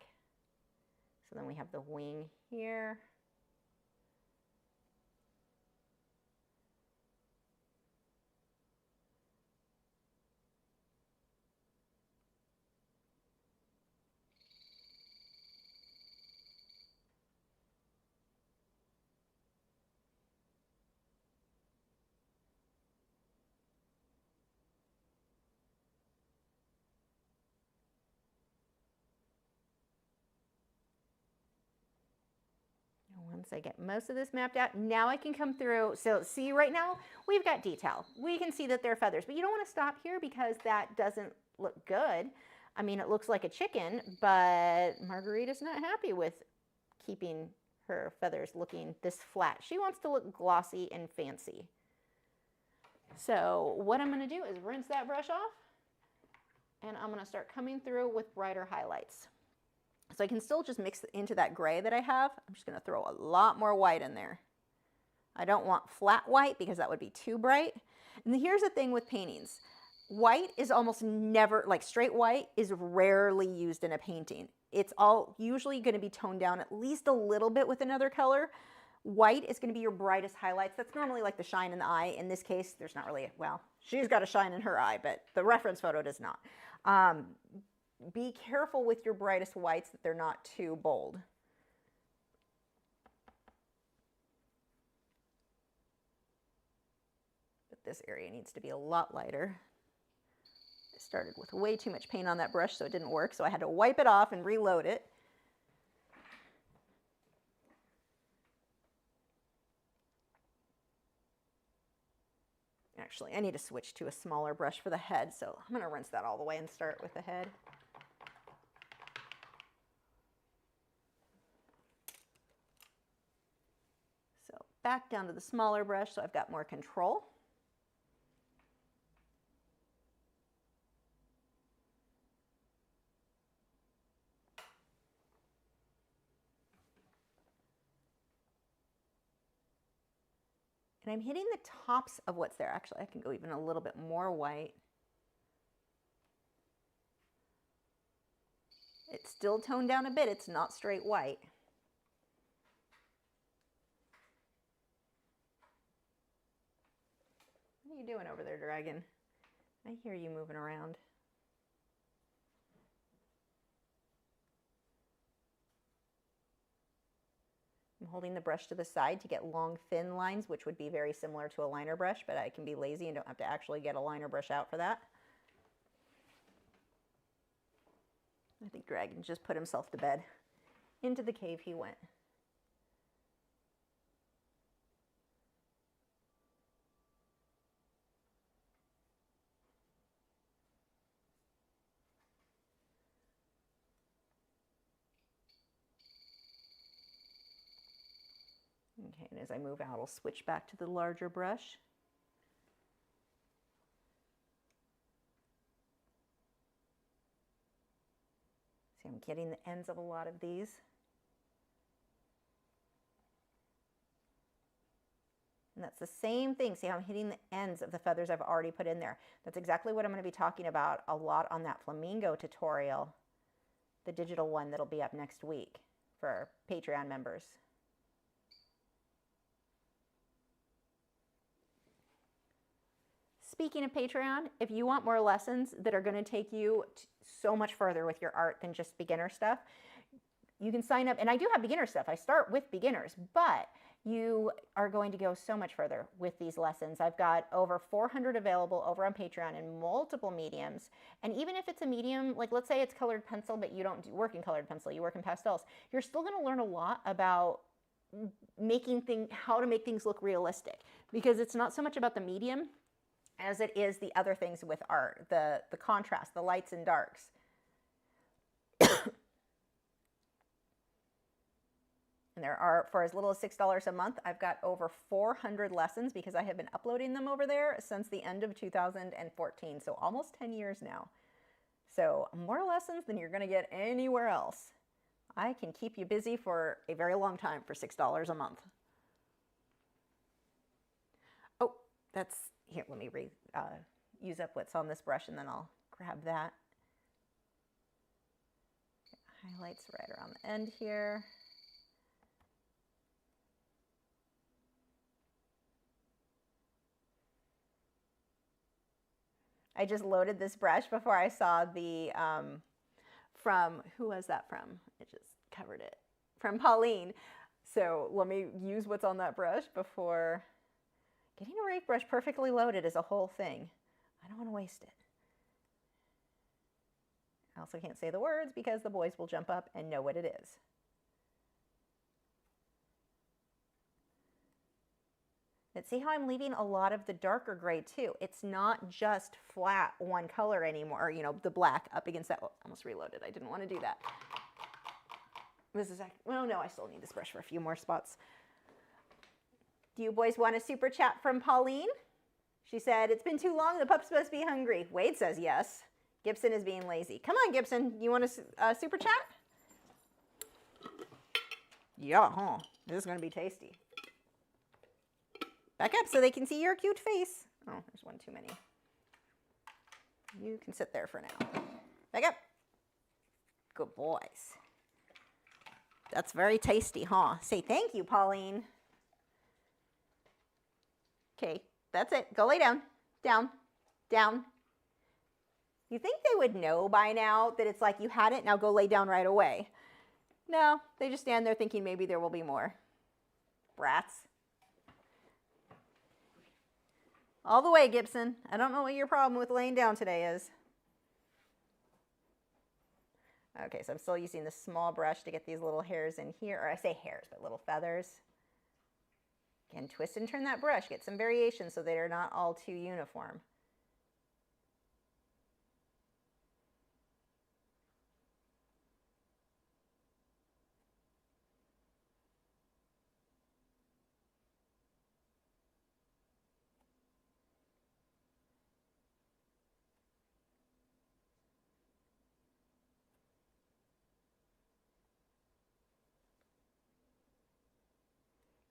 So then we have the wing here. Once I get most of this mapped out, now I can come through. So see, right now we've got detail. We can see that they're feathers, but you don't want to stop here because that doesn't look good. I mean, it looks like a chicken, but Marguerite is not happy with keeping her feathers looking this flat. She wants to look glossy and fancy. So what I'm going to do is rinse that brush off, and I'm going to start coming through with brighter highlights. So I can still just mix into that gray that I have. I'm just going to throw a lot more white in there. I don't want flat white because that would be too bright. And here's the thing with paintings. White is almost never, like straight white is rarely used in a painting. It's all usually going to be toned down at least a little bit with another color. White is going to be your brightest highlights. That's normally like the shine in the eye. In this case, there's not really, well, she's got a shine in her eye, but the reference photo does not. Be careful with your brightest whites that they're not too bold. But this area needs to be a lot lighter. I started with way too much paint on that brush, so it didn't work, so I had to wipe it off and reload it. Actually, I need to switch to a smaller brush for the head, so I'm going to rinse that all the way and start with the head. So back down to the smaller brush so I've got more control. And I'm hitting the tops of what's there. Actually, I can go even a little bit more white. It's still toned down a bit. It's not straight white. doing over there, dragon? I hear you moving around. I'm holding the brush to the side to get long, thin lines, which would be very similar to a liner brush, but I can be lazy and don't have to actually get a liner brush out for that. I think Dragon just put himself to bed. Into the cave he went. Okay, and as I move out, I'll switch back to the larger brush. See, I'm getting the ends of a lot of these. And that's the same thing. See how I'm hitting the ends of the feathers I've already put in there. That's exactly what I'm going to be talking about a lot on that flamingo tutorial, the digital one that'll be up next week for Patreon members. Speaking of Patreon, if you want more lessons that are going to take you so much further with your art than just beginner stuff, you can sign up. And I do have beginner stuff. I start with beginners, but you are going to go so much further with these lessons. I've got over 400 available over on Patreon in multiple mediums. And even if it's a medium, like let's say it's colored pencil, but you don't work in colored pencil, you work in pastels, you're still going to learn a lot about how to make things look realistic, because it's not so much about the medium as it is the other things with art, the contrast, the lights and darks. And there are, for as little as $6 a month, I've got over 400 lessons because I have been uploading them over there since the end of 2014, so almost 10 years now. So more lessons than you're going to get anywhere else. I can keep you busy for a very long time for $6 a month. Oh, that's, here, let me use up what's on this brush and then I'll grab that. Highlights right around the end here. I just loaded this brush before I saw the, from, who was that from? It just covered it. From Pauline. So let me use what's on that brush before. Getting a rake brush perfectly loaded is a whole thing. I don't want to waste it. I also can't say the words because the boys will jump up and know what it is. And see how I'm leaving a lot of the darker gray too. It's not just flat one color anymore, you know, the black up against that. Oh, almost reloaded. I didn't want to do that. This is, well, no, I still need this brush for a few more spots. Do you boys want a super chat from Pauline? She said, it's been too long, the pup's supposed to be hungry. Wade says yes. Gibson is being lazy. Come on, Gibson, you want a super chat? Yeah, huh? This is going to be tasty. Back up so they can see your cute face. Oh, there's one too many. You can sit there for now. Back up. Good boys. That's very tasty, huh? Say thank you, Pauline. Okay, that's it. Go lay down. Down. Down. You think they would know by now that it's like you had it, now go lay down right away. No, they just stand there thinking maybe there will be more. Brats. All the way, Gibson. I don't know what your problem with laying down today is. Okay, so I'm still using the small brush to get these little hairs in here, or I say hairs, but little feathers. Again, twist and turn that brush. Get some variation so they're not all too uniform.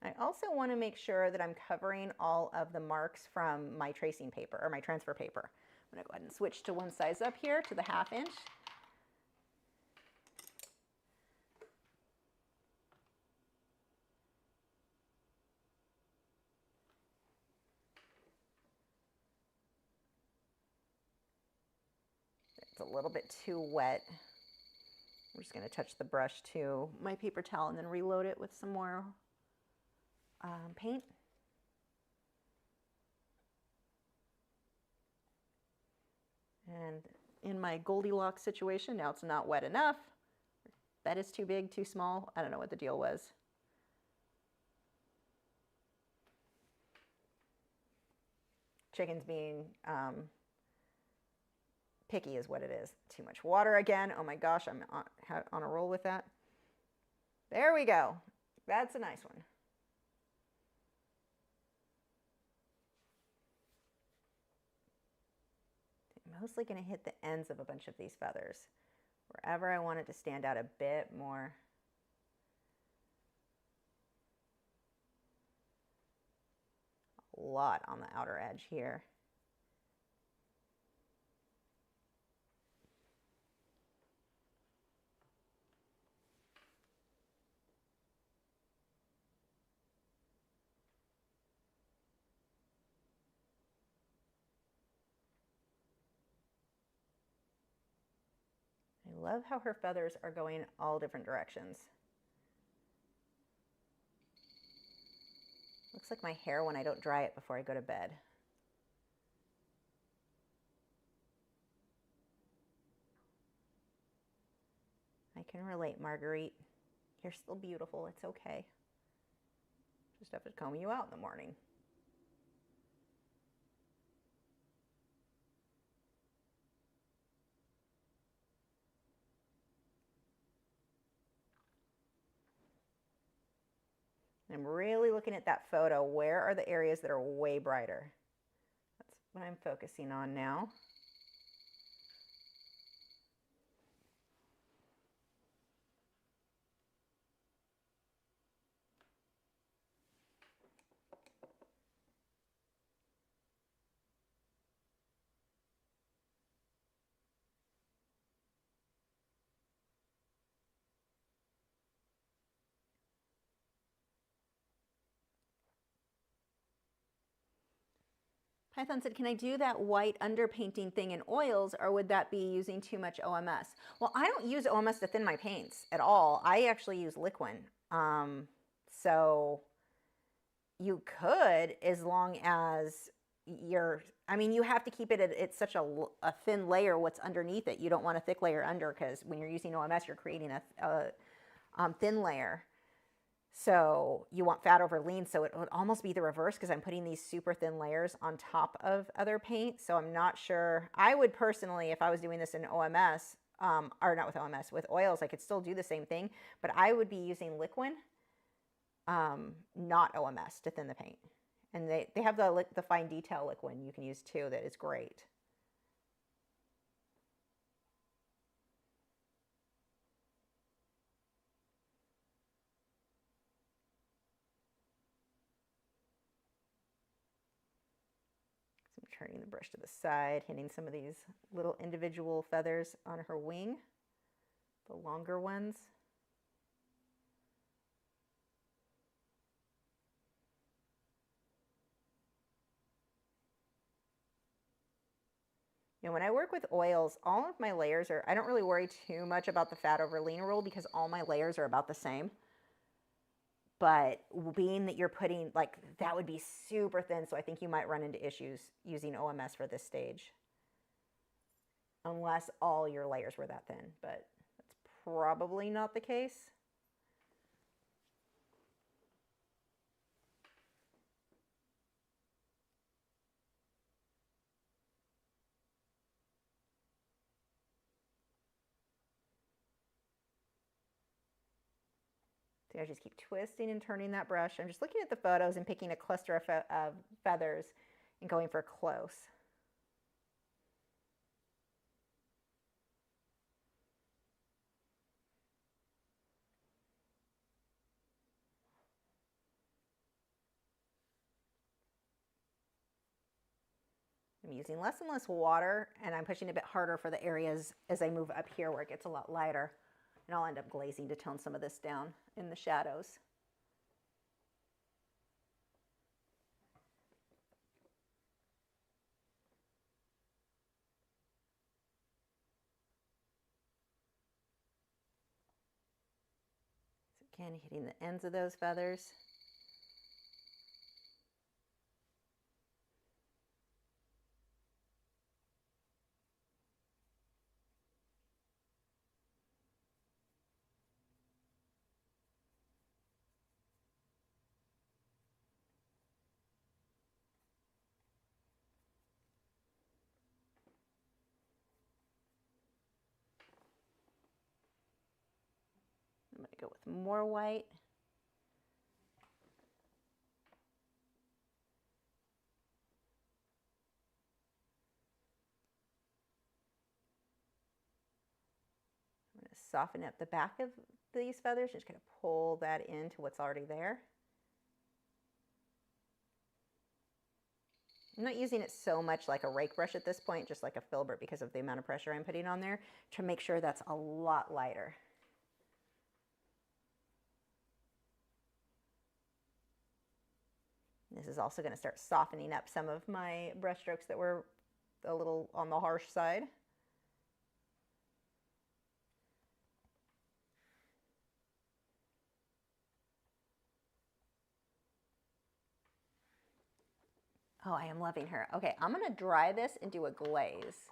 I also want to make sure that I'm covering all of the marks from my tracing paper or my transfer paper. I'm going to go ahead and switch to one size up here to the 1/2 inch. It's a little bit too wet. I'm just going to touch the brush to my paper towel and then reload it with some more paint. And in my Goldilocks situation, now it's not wet enough. Bed is too big, too small. I don't know what the deal was. Chicken's being picky is what it is. Too much water again. Oh my gosh, I'm on a roll with that. There we go. That's a nice one. I'm mostly going to hit the ends of a bunch of these feathers, wherever I want it to stand out a bit more. A lot on the outer edge here. I love how her feathers are going all different directions. Looks like my hair when I don't dry it before I go to bed. I can relate, Marguerite. You're still beautiful. It's okay. Just have to comb you out in the morning. I'm really looking at that photo. Where are the areas that are way brighter? That's what I'm focusing on now. Python said, can I do that white underpainting thing in oils, or would that be using too much OMS? Well, I don't use OMS to thin my paints at all. I actually use liquid. So you could, as long as you're, I mean, you have to keep it at it's such a thin layer what's underneath it. You don't want a thick layer under, because when you're using OMS, you're creating a thin layer. So you want fat over lean, so it would almost be the reverse, because I'm putting these super thin layers on top of other paint. So I'm not sure. I would personally, if I was doing this in OMS, or not with OMS, with oils, I could still do the same thing, but I would be using liquid, not OMS, to thin the paint. And they have the fine detail liquid you can use too that is great. Turning the brush to the side, hitting some of these little individual feathers on her wing, the longer ones. You know, when I work with oils, all of my layers are, I don't really worry too much about the fat over lean rule, because all my layers are about the same. But being that you're putting, like, that would be super thin, so I think you might run into issues using OMS for this stage. Unless all your layers were that thin, but that's probably not the case. See, I just keep twisting and turning that brush. I'm just looking at the photos and picking a cluster of feathers and going for close. I'm using less and less water, and I'm pushing a bit harder for the areas as I move up here where it gets a lot lighter. And I'll end up glazing to tone some of this down in the shadows. Again, hitting the ends of those feathers. I'm going to go with more white. I'm going to soften up the back of these feathers. Just going to pull that into what's already there. I'm not using it so much like a rake brush at this point, just like a filbert because of the amount of pressure I'm putting on there to make sure that's a lot lighter. This is also going to start softening up some of my brush strokes that were a little on the harsh side. Oh, I am loving her. Okay, I'm going to dry this and do a glaze.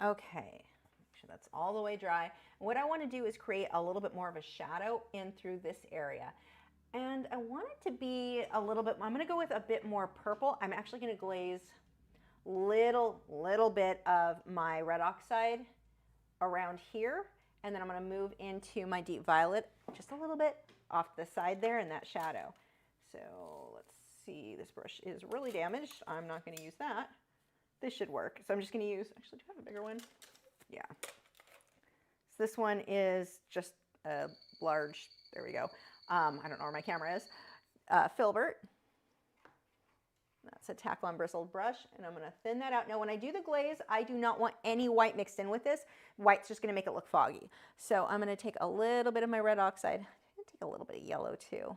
Okay, make sure that's all the way dry. What I want to do is create a little bit more of a shadow in through this area. And I want it to be a little bit, I'm going to go with a bit more purple. I'm actually going to glaze little bit of my red oxide around here. And then I'm going to move into my deep violet just a little bit off the side there in that shadow. So let's see, this brush is really damaged. I'm not going to use that. This should work. So I'm just going to use, actually, do I have a bigger one? Yeah. So this one is just a large, there we go. I don't know where my camera is. Filbert. That's a tack-on bristled brush, and I'm going to thin that out. Now, when I do the glaze, I do not want any white mixed in with this. White's just going to make it look foggy. So I'm going to take a little bit of my red oxide. I'm going to take a little bit of yellow, too.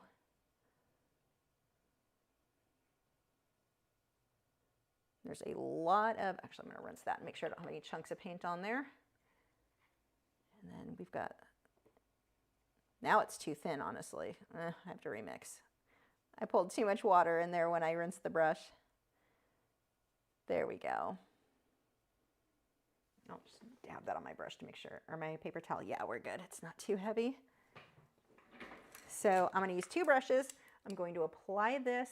There's a lot of, actually I'm going to rinse that and make sure I don't have any chunks of paint on there. And then we've got, now it's too thin, honestly. I have to remix. I pulled too much water in there when I rinsed the brush. There we go. I'll just dab that on my brush to make sure, or my paper towel. Yeah, we're good. It's not too heavy. So I'm going to use two brushes. I'm going to apply this.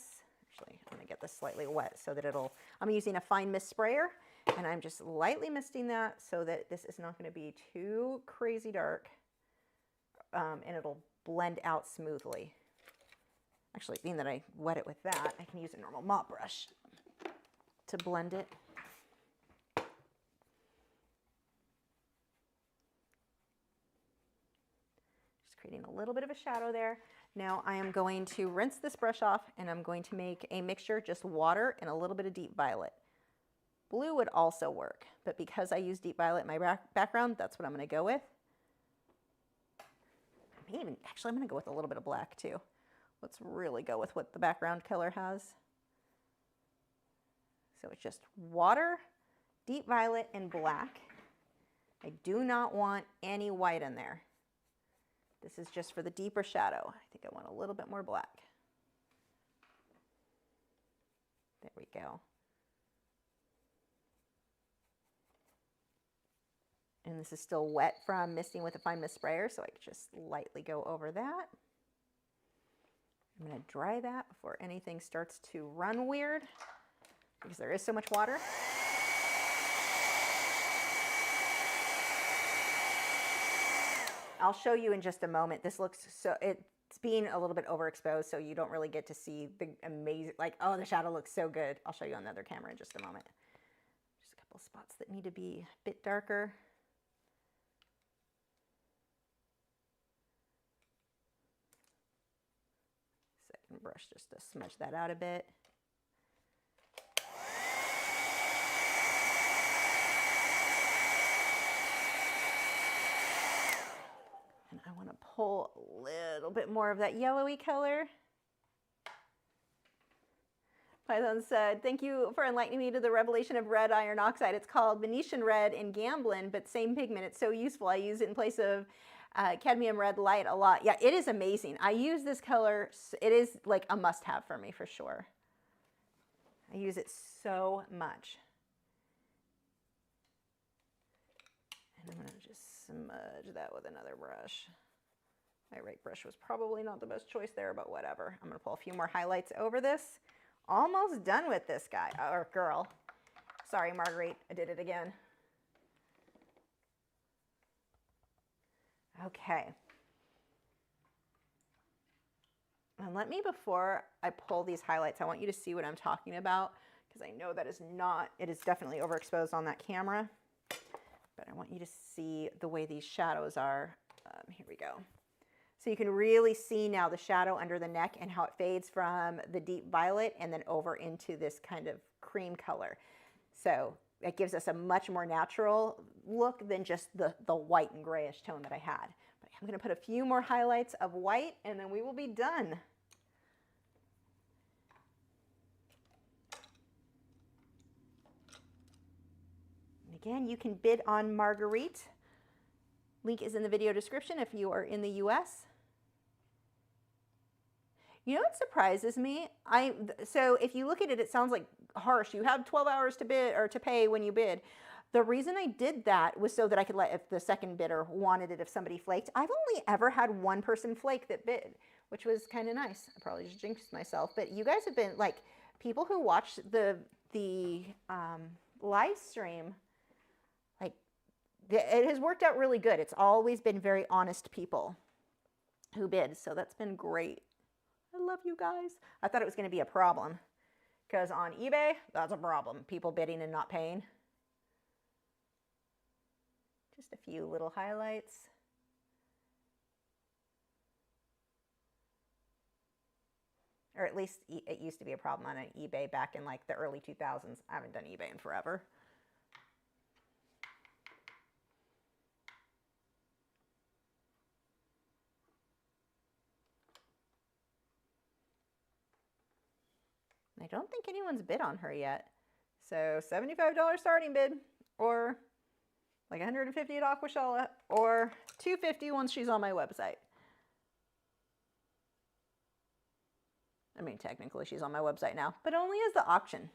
Actually, I'm going to get this slightly wet so that it'll, I'm using a fine mist sprayer, and I'm just lightly misting that so that this is not going to be too crazy dark, and it'll blend out smoothly. Actually, being that I wet it with that, I can use a normal mop brush to blend it. Just creating a little bit of a shadow there. Now I am going to rinse this brush off, and I'm going to make a mixture, just water and a little bit of deep violet. Blue would also work, but because I use deep violet in my background, that's what I'm going to go with. Actually, I'm going to go with a little bit of black too. Let's really go with what the background color has. So it's just water, deep violet, and black. I do not want any white in there. This is just for the deeper shadow. I think I want a little bit more black. There we go. And this is still wet from misting with a fine mist sprayer, so I can just lightly go over that. I'm going to dry that before anything starts to run weird, because there is so much water. I'll show you in just a moment. This looks so, it's being a little bit overexposed, so you don't really get to see the amazing, like, oh, the shadow looks so good. I'll show you on the other camera in just a moment. Just a couple spots that need to be a bit darker. brush just to smudge that out a bit. And I want to pull a little bit more of that yellowy color. Python said, thank you for enlightening me to the revelation of red iron oxide. It's called Venetian red in Gamblin, but same pigment. It's so useful. I use it in place of cadmium red light a lot. Yeah, it is amazing. I use this color. It is like a must-have for me for sure. I use it so much. And I'm going to just smudge that with another brush. My right brush was probably not the best choice there, but whatever. I'm going to pull a few more highlights over this. Almost done with this guy, or girl. Sorry, Marguerite, I did it again. Okay. And let me, before I pull these highlights, I want you to see what I'm talking about, because I know that is not, it is definitely overexposed on that camera, but I want you to see the way these shadows are. Here we go. So you can really see now the shadow under the neck and how it fades from the deep violet and then over into this kind of cream color. So it gives us a much more natural look than just the white and grayish tone that I had. But I'm going to put a few more highlights of white and then we will be done. And again, you can bid on Marguerite. Link is in the video description if you are in the US. You know what surprises me? So if you look at it, it sounds like harsh. You have 12 hours to bid or to pay when you bid. The reason I did that was so that I could let, if the second bidder wanted it, if somebody flaked. I've only ever had one person flake that bid, which was kind of nice. I probably just jinxed myself, but you guys have been like, people who watch the live stream, like it has worked out really good. It's always been very honest people who bid, so that's been great. I love you guys. I thought it was going to be a problem because on eBay, that's a problem. People bidding and not paying. Just a few little highlights. Or at least it used to be a problem on eBay back in like the early 2000s. I haven't done eBay in forever. I don't think anyone's bid on her yet. So $75 starting bid, or like $150 at Aquashella, or $250 once she's on my website. I mean, technically she's on my website now, but only as the auction.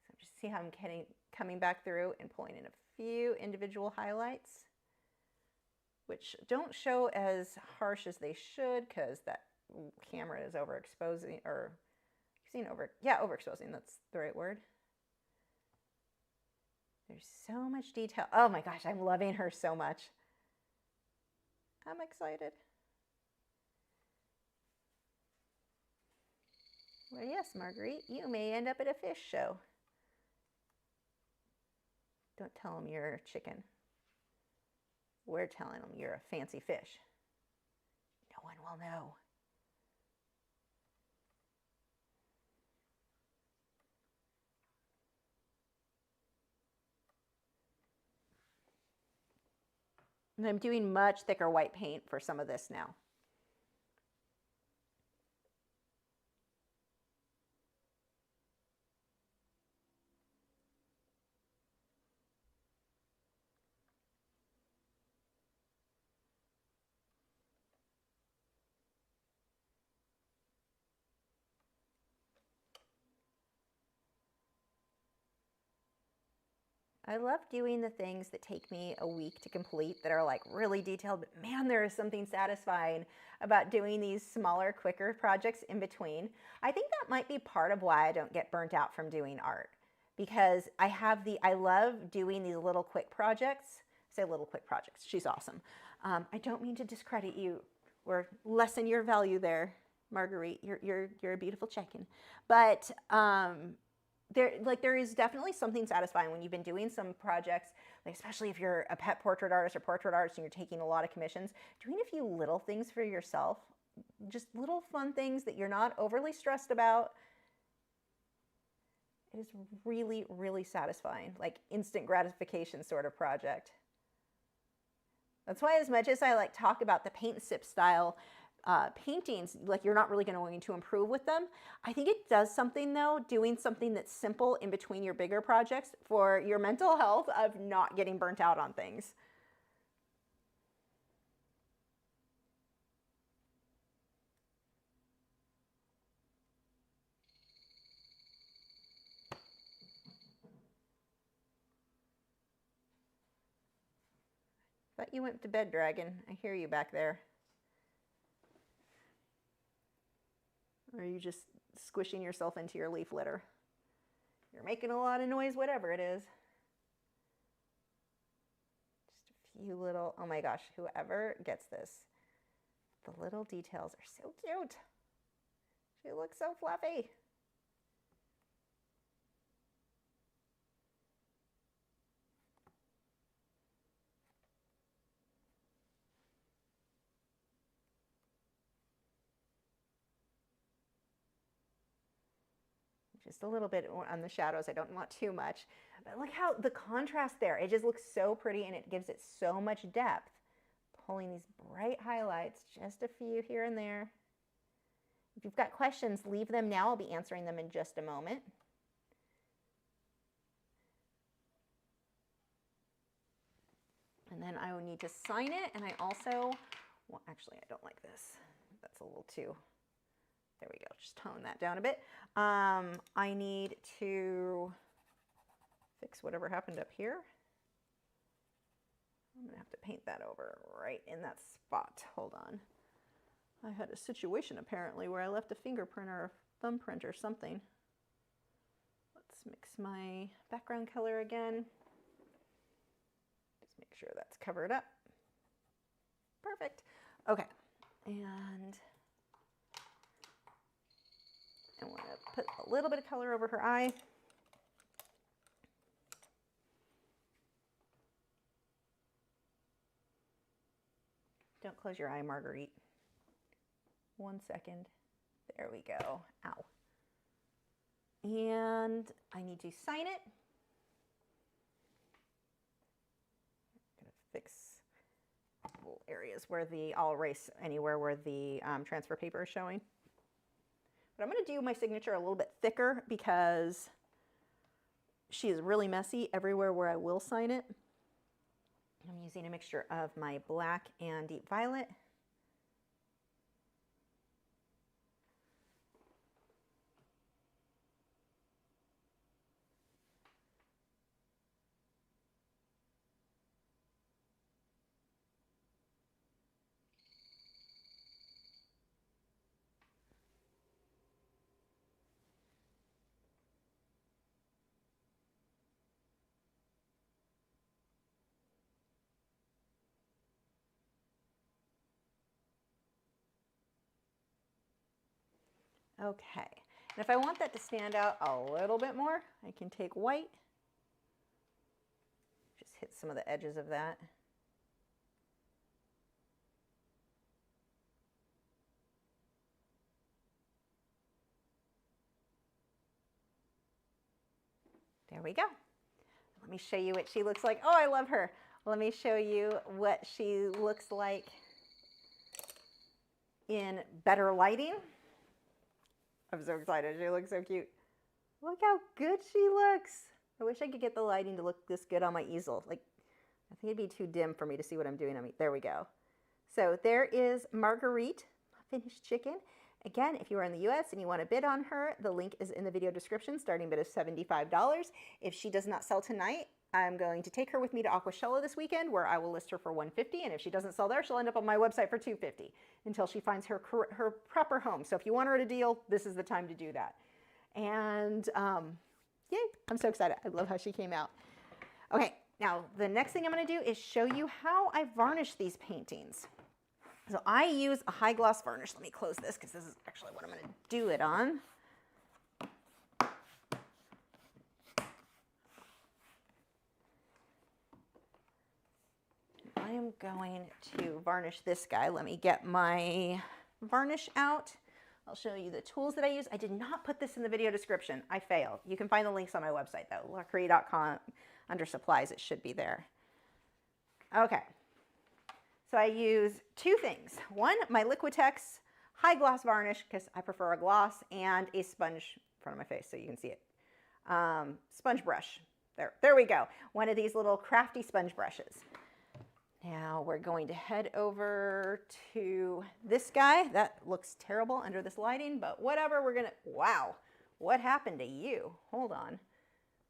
So just see how I'm coming back through and pulling in a few individual highlights, which don't show as harsh as they should because that camera is overexposing, or overexposing, that's the right word. There's so much detail. Oh my gosh, I'm loving her so much. I'm excited. Well, yes, Marguerite, you may end up at a fish show. Don't tell them you're a chicken. We're telling them you're a fancy fish. No one will know. And I'm doing much thicker white paint for some of this now. I love doing the things that take me a week to complete that are like really detailed, but man, there is something satisfying about doing these smaller, quicker projects in between. I think that might be part of why I don't get burnt out from doing art, because I love doing these little quick projects. I say little quick projects, she's awesome. I don't mean to discredit you or lessen your value there, Marguerite. You're a beautiful chicken. But there is definitely something satisfying when you've been doing some projects, like especially if you're a pet portrait artist or portrait artist and you're taking a lot of commissions, doing a few little things for yourself, just little fun things that you're not overly stressed about. It is really, really satisfying, like instant gratification sort of project. That's why as much as I like talk about the paint sip style paintings, like you're not really going to improve with them, I think it does something though, doing something that's simple in between your bigger projects for your mental health of not getting burnt out on things. Thought you went to bed, Dragon. I hear you back there. Or are you just squishing yourself into your leaf litter? You're making a lot of noise, whatever it is. Just a few little, oh my gosh, whoever gets this, the little details are so cute. She looks so fluffy. Just a little bit on the shadows. I don't want too much. But look how the contrast there. It just looks so pretty and it gives it so much depth. Pulling these bright highlights, just a few here and there. If you've got questions, leave them now. I'll be answering them in just a moment. And then I will need to sign it. And I also, well, actually, I don't like this. That's a little too... There we go, just tone that down a bit. I need to fix whatever happened up here. I'm gonna have to paint that over right in that spot. Hold on. I had a situation apparently where I left a fingerprint or a thumbprint or something. Let's mix my background color again. Just make sure that's covered up. Perfect. Okay, and I want to put a little bit of color over her eye. Don't close your eye, Marguerite. 1 second. There we go. Ow. And I need to sign it. I'm going to fix little areas where I'll erase anywhere where the transfer paper is showing. But I'm going to do my signature a little bit thicker because she is really messy everywhere where I will sign it. I'm using a mixture of my black and deep violet. Okay, and if I want that to stand out a little bit more, I can take white, just hit some of the edges of that. There we go. Let me show you what she looks like. Oh, I love her. Let me show you what she looks like in better lighting. I'm so excited. She looks so cute. Look how good she looks. I wish I could get the lighting to look this good on my easel. Like, I think it'd be too dim for me to see what I'm doing. There we go. So there is Marguerite, finished chicken. Again, if you are in the US and you want to bid on her, the link is in the video description, starting bid of $75. If she does not sell tonight, I'm going to take her with me to Aquashella this weekend, where I will list her for $150, and if she doesn't sell there, she'll end up on my website for $250 until she finds her proper home. So if you want her at a deal, this is the time to do that. And yay, I'm so excited. I love how she came out. Okay, now the next thing I'm going to do is show you how I varnish these paintings. So I use a high gloss varnish. Let me close this because this is actually what I'm going to do it on. am going to varnish this guy. Let me get my varnish out. I'll show you the tools that I use. I did not put this in the video description. I failed. You can find the links on my website though, lachri.com. Under supplies, it should be there. Okay, so I use two things. One, my Liquitex high gloss varnish, because I prefer a gloss, and a sponge in front of my face so you can see it. Sponge brush. There we go. One of these little crafty sponge brushes. Now we're going to head over to this guy. That looks terrible under this lighting, but whatever, we're gonna, wow, what happened to you? Hold on.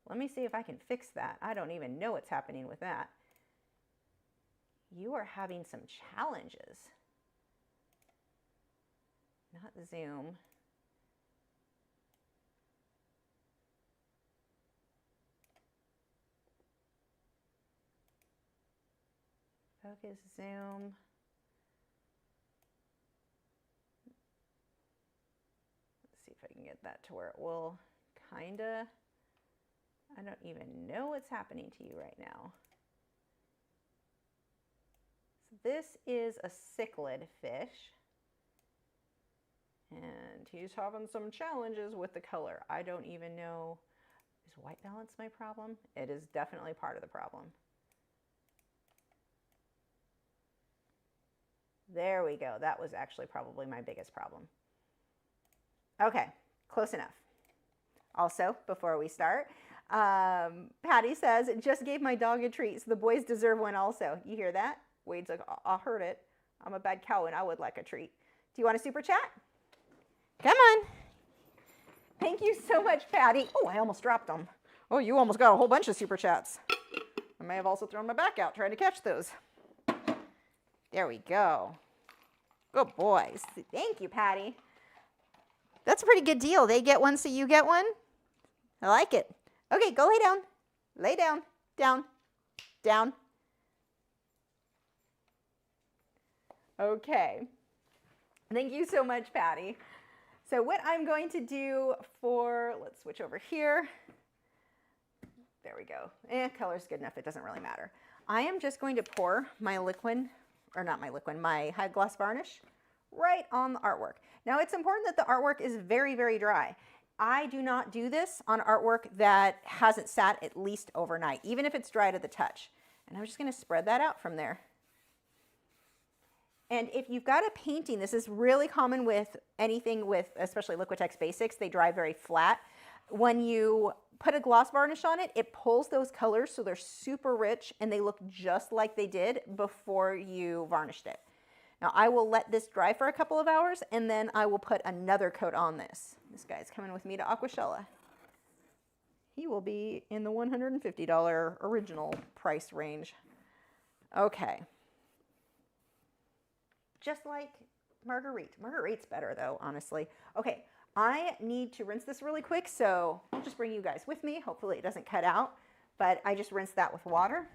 Let me see if I can fix that. I don't even know what's happening with that. You are having some challenges. Not zoom. Focus, zoom. Let's see if I can get that to where it will kinda, I don't even know what's happening to you right now. So this is a cichlid fish. And he's having some challenges with the color. I don't even know, is white balance my problem? It is definitely part of the problem. There we go. That was actually probably my biggest problem. Okay, close enough. Also, before we start, Patty says, just gave my dog a treat, so the boys deserve one also. You hear that? Wade's like, I heard it. I'm a bad cow and I would like a treat. Do you want a super chat? Come on. Thank you so much, Patty. Oh, I almost dropped them. Oh, you almost got a whole bunch of super chats. I may have also thrown my back out trying to catch those. There we go. Good boys. Thank you, Patty. That's a pretty good deal. They get one, so you get one. I like it. Okay, go lay down. Lay down. Down. Down. Okay. Thank you so much, Patty. So what I'm going to do for, let's switch over here. There we go. Color's good enough. It doesn't really matter. I am just going to pour my liquid, or not my liquid, my high gloss varnish right on the artwork. Now it's important that the artwork is very, very dry. I do not do this on artwork that hasn't sat at least overnight, even if it's dry to the touch. And I'm just going to spread that out from there. And if you've got a painting, this is really common with anything with, especially Liquitex Basics, they dry very flat. When you put a gloss varnish on it, it pulls those colors so they're super rich and they look just like they did before you varnished it. Now I will let this dry for a couple of hours and then I will put another coat on this. This guy's coming with me to Aquashella. He will be in the $150 original price range. Okay. Just like Marguerite. Marguerite's better though, honestly. Okay, I need to rinse this really quick, so I'll just bring you guys with me. Hopefully it doesn't cut out, but I just rinsed that with water.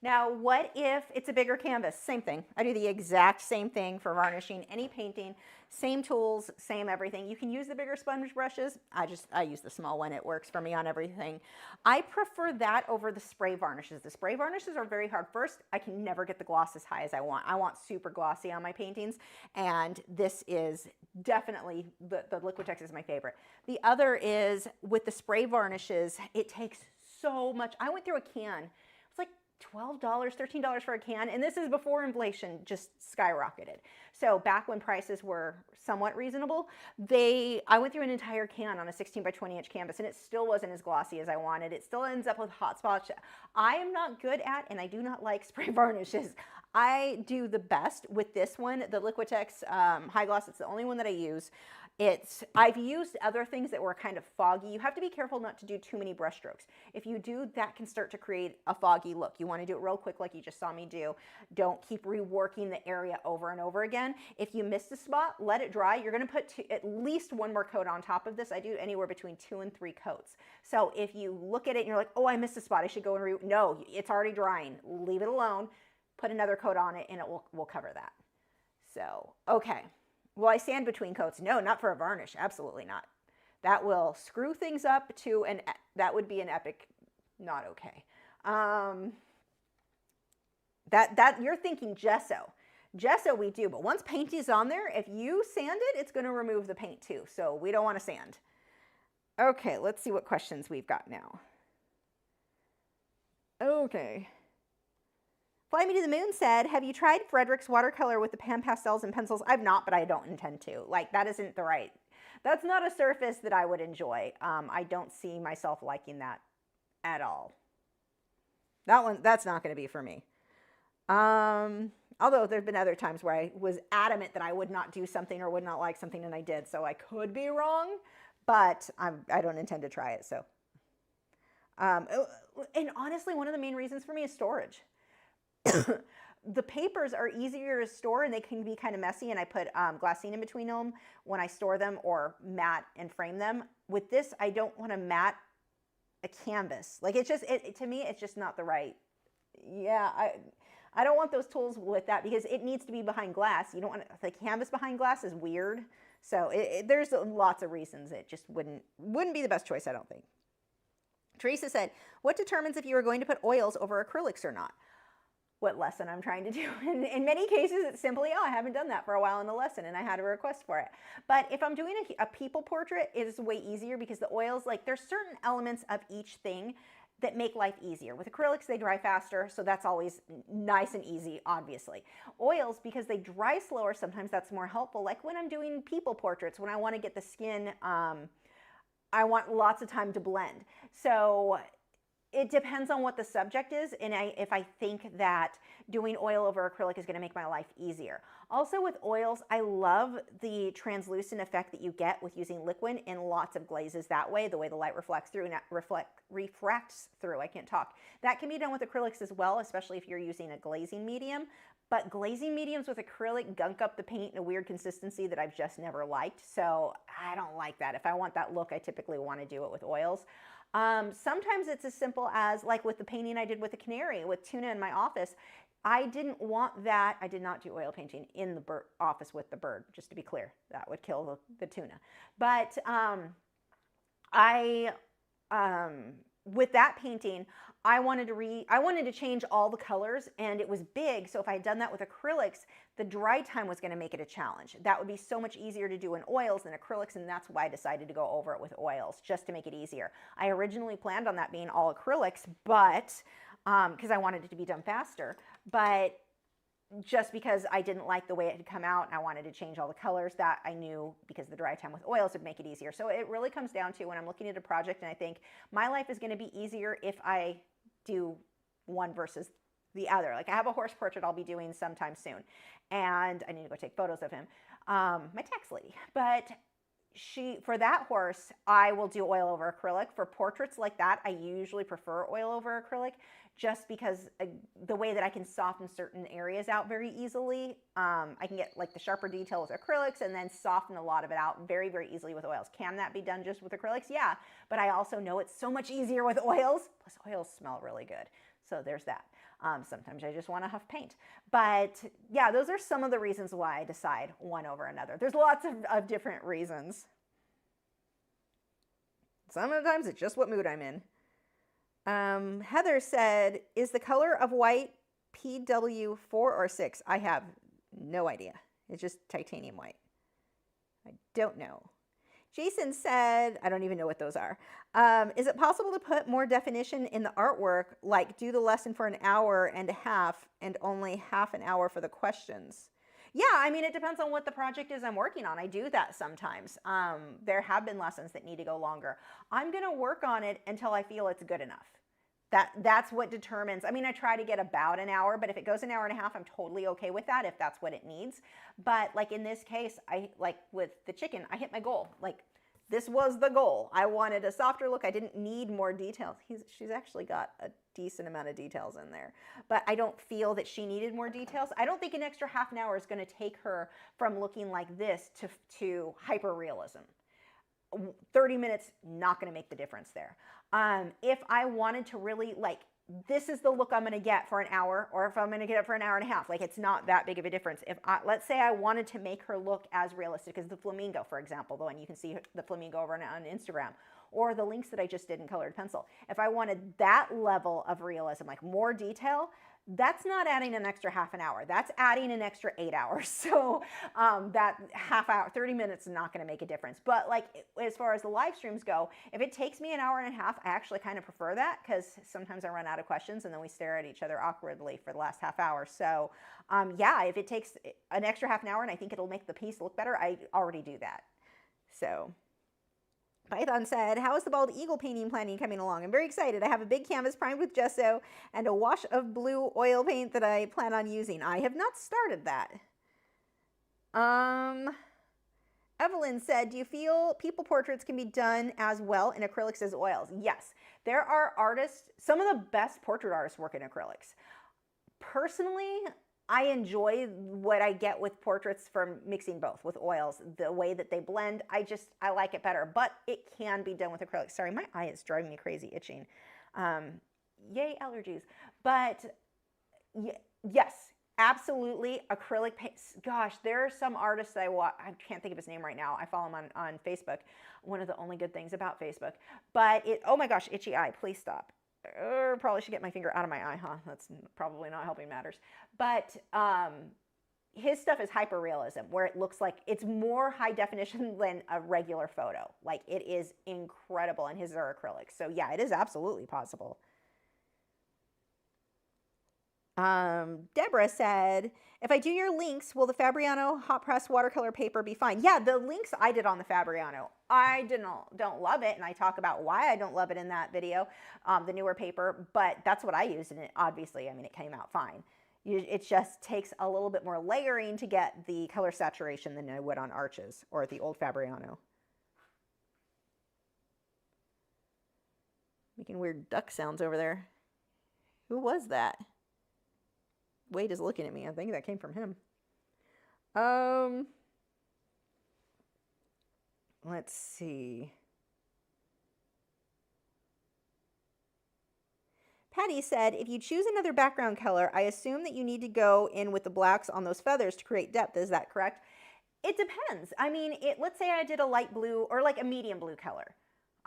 Now, what if it's a bigger canvas? Same thing. I do the exact same thing for varnishing any painting. Same tools, same everything. You can use the bigger sponge brushes. I use the small one. It works for me on everything. I prefer that over the spray varnishes. The spray varnishes are very hard. First, I can never get the gloss as high as I want. I want super glossy on my paintings, and this is definitely, the Liquitex is my favorite. The other is with the spray varnishes, it takes so much. I went through a can. It's like $12, $13 for a can, and this is before inflation just skyrocketed. So back when prices were somewhat reasonable, I went through an entire can on a 16 by 20 inch canvas, and it still wasn't as glossy as I wanted. It still ends up with hot spots. I am not good at, and I do not like spray varnishes. I do the best with this one, the Liquitex High Gloss. It's the only one that I use. I've used other things that were kind of foggy. You have to be careful not to do too many brush strokes. If you do, that can start to create a foggy look. You want to do it real quick like you just saw me do. Don't keep reworking the area over and over again. If you missed a spot, let it dry. You're going to put at least one more coat on top of this. I do anywhere between 2 and 3 coats. So if you look at it and you're like, oh, I missed a spot, I should go and no, it's already drying. Leave it alone. put another coat on it, and it will cover that. So, okay. Will I sand between coats? No, not for a varnish. Absolutely not. That will screw things up to that would be an epic, not okay. That you're thinking gesso. Gesso we do, but once paint is on there, if you sand it, it's going to remove the paint too. So we don't want to sand. Okay, let's see what questions we've got now. Okay. Fly Me to the Moon said, have you tried Fredrix watercolor with the pan pastels and pencils? I've not, but I don't intend to. Like, that isn't the right, that's not a surface that I would enjoy. I don't see myself liking that at all. That's not going to be for me. Although there've been other times where I was adamant that I would not do something or would not like something, and I did. So I could be wrong, but I don't intend to try it. So, and honestly, one of the main reasons for me is storage. The papers are easier to store and they can be kind of messy, and I put glassine in between them when I store them, or mat and frame them. With this, I don't want to mat a canvas. Like, it's just, to me, it's just not the right, yeah, I don't want those tools with that, because it needs to be behind glass. You don't want the canvas behind glass is weird. So there's lots of reasons it just wouldn't be the best choice, I don't think. Teresa said, what determines if you are going to put oils over acrylics or not? What lesson I'm trying to do. In many cases, it's simply, oh, I haven't done that for a while in the lesson and I had a request for it. But if I'm doing a people portrait, it is way easier, because the oils, like, there's certain elements of each thing that make life easier. With acrylics, they dry faster, so that's always nice and easy, obviously. Oils, because they dry slower, sometimes that's more helpful. Like when I'm doing people portraits, when I want to get the skin, I want lots of time to blend. So it depends on what the subject is, and if I think that doing oil over acrylic is going to make my life easier. Also with oils, I love the translucent effect that you get with using liquid in lots of glazes that way, the way the light reflects through and refracts through. I can't talk. That can be done with acrylics as well, especially if you're using a glazing medium. But glazing mediums with acrylic gunk up the paint in a weird consistency that I've just never liked. So I don't like that. If I want that look, I typically want to do it with oils. Sometimes it's as simple as, like with the painting I did with the canary, with tuna in my office. I didn't want that. I did not do oil painting in the office with the bird, just to be clear. That would kill the tuna. But with that painting, I wanted to change all the colors, and it was big. So if I had done that with acrylics, the dry time was going to make it a challenge. That would be so much easier to do in oils than acrylics, and that's why I decided to go over it with oils, just to make it easier. I originally planned on that being all acrylics, but because I wanted it to be done faster, but just because I didn't like the way it had come out and I wanted to change all the colors, that I knew, because the dry time with oils would make it easier. So it really comes down to when I'm looking at a project and I think my life is going to be easier if I do one versus the other. Like I have a horse portrait I'll be doing sometime soon, and I need to go take photos of him, my tax lady. But for that horse, I will do oil over acrylic. For portraits like that, I usually prefer oil over acrylic, just because the way that I can soften certain areas out very easily. I can get like the sharper detail with acrylics and then soften a lot of it out very, very easily with oils. Can that be done just with acrylics? Yeah, but I also know it's so much easier with oils. Plus oils smell really good. So there's that. Sometimes I just want to huff paint. But yeah, those are some of the reasons why I decide one over another. There's lots of different reasons. Sometimes it's just what mood I'm in. Heather said, is the color of white PW 4 or 6? I have no idea. It's just titanium white. I don't know. Jason said, I don't even know what those are. Is it possible to put more definition in the artwork, like do the lesson for an hour and a half and only half an hour for the questions? Yeah, I mean, it depends on what the project is I'm working on. I do that sometimes. There have been lessons that need to go longer. I'm going to work on it until I feel it's good enough. That's what determines. I mean, I try to get about an hour, but if it goes an hour and a half, I'm totally okay with that if that's what it needs. But like in this case, like with the chicken, I hit my goal. Like this was the goal. I wanted a softer look. I didn't need more details. She's actually got a decent amount of details in there, but I don't feel that she needed more details. I don't think an extra half an hour is going to take her from looking like this to hyper realism. 30 minutes, not going to make the difference there. If I wanted to really like this is the look I'm going to get for an hour, or if I'm going to get it for an hour and a half. Like, it's not that big of a difference. If let's say I wanted to make her look as realistic as the flamingo, for example, the one you can see the flamingo over on Instagram, or the links that I just did in colored pencil. If I wanted that level of realism, like more detail, that's not adding an extra half an hour. That's adding an extra 8 hours. So that half hour, 30 minutes is not going to make a difference. But like, as far as the live streams go, if it takes me an hour and a half, I actually kind of prefer that, because sometimes I run out of questions and then we stare at each other awkwardly for the last half hour. So yeah, if it takes an extra half an hour and I think it'll make the piece look better, I already do that. So Python said, how is the bald eagle painting planning coming along? I'm very excited. I have a big canvas primed with gesso and a wash of blue oil paint that I plan on using. I have not started that. Evelyn said, do you feel people portraits can be done as well in acrylics as oils? Yes. There are artists, some of the best portrait artists work in acrylics. Personally, I enjoy what I get with portraits from mixing both with oils, the way that they blend. I like it better, but it can be done with acrylics. Sorry, my eye is driving me crazy, itching. Yay, allergies. But yes, absolutely, acrylic paints. Gosh, there are some artists that I can't think of his name right now. I follow him on Facebook. One of the only good things about Facebook. But oh my gosh, itchy eye, please stop. Probably should get my finger out of my eye, huh? That's probably not helping matters. But his stuff is hyper-realism, where it looks like it's more high definition than a regular photo. Like, it is incredible, and his are acrylics. So yeah, it is absolutely possible. Deborah said, if I do your links, will the Fabriano hot press watercolor paper be fine? Yeah, the links I did on the Fabriano, I don't love it, and I talk about why I don't love it in that video, the newer paper, but that's what I used, and it obviously, I mean, it came out fine. It just takes a little bit more layering to get the color saturation than I would on Arches or the old Fabriano. Making weird duck sounds over there. Who was that? Wade is looking at me. I think that came from him. Let's see. Patty said, if you choose another background color, I assume that you need to go in with the blacks on those feathers to create depth. Is that correct? It depends. I mean, let's say I did a light blue or like a medium blue color.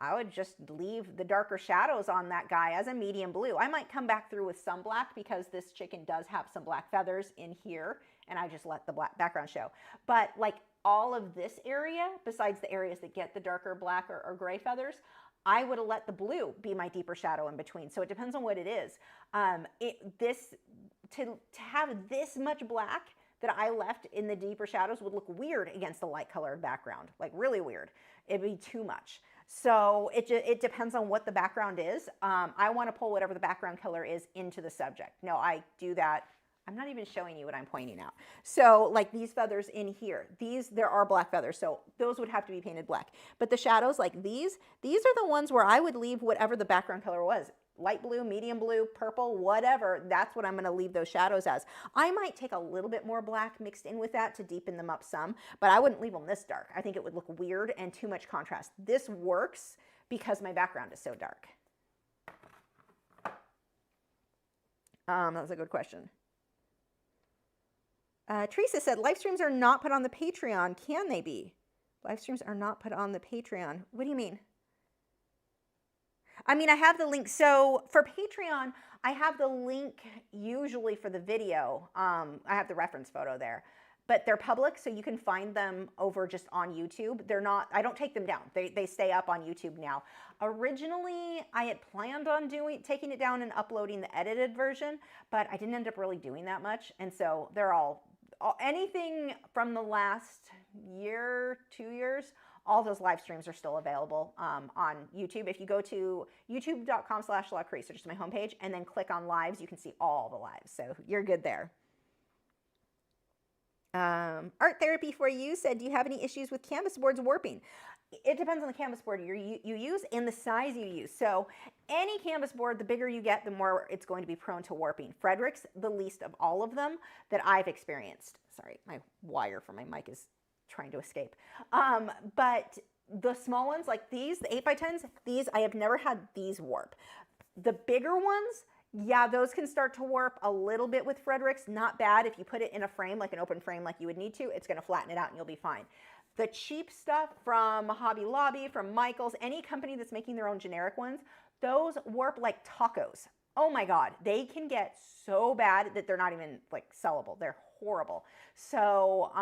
I would just leave the darker shadows on that guy as a medium blue. I might come back through with some black because this chicken does have some black feathers in here, and I just let the black background show. But like all of this area, besides the areas that get the darker black or gray feathers, I would have let the blue be my deeper shadow in between. So it depends on what it is. To have this much black that I left in the deeper shadows would look weird against the light colored background, like really weird. It'd be too much. So it depends on what the background is. I want to pull whatever the background color is into the subject. No, I do that. I'm not even showing you what I'm pointing out. So like these feathers in here, there are black feathers, so those would have to be painted black. But the shadows like these are the ones where I would leave whatever the background color was. Light blue, medium blue, purple, whatever, that's what I'm going to leave those shadows as. I might take a little bit more black mixed in with that to deepen them up some, but I wouldn't leave them this dark. I think it would look weird and too much contrast. This works because my background is so dark. That was a good question. Teresa said, live streams are not put on the Patreon. Can they be? Live streams are not put on the Patreon. What do you mean? I mean, I have the link. So for Patreon, I have the link usually for the video. I have the reference photo there, but they're public, so you can find them over just on YouTube. They're not, I don't take them down. They stay up on YouTube now. Originally, I had planned on taking it down and uploading the edited version, but I didn't end up really doing that much. And so they're anything from the last year, 2 years, all those live streams are still available on YouTube. If you go to youtube.com/Lachri, so just my homepage, and then click on lives, you can see all the lives. So you're good there. Art Therapy for You said, do you have any issues with canvas boards warping? It depends on the canvas board you use and the size you use. So any canvas board, the bigger you get, the more it's going to be prone to warping. Fredrix, the least of all of them that I've experienced. Sorry, my wire for my mic is trying to escape. But the small ones like these, the 8x10s, these, I have never had these warp. The bigger ones, Yeah, those can start to warp a little bit with Fredrix. Not bad. If you put it in a frame, like an open frame like you would need to, it's going to flatten it out and you'll be fine. The cheap stuff from Hobby Lobby, from Michaels, any company that's making their own generic ones, those warp like tacos. Oh my God, they can get so bad that they're not even like sellable. They're horrible. So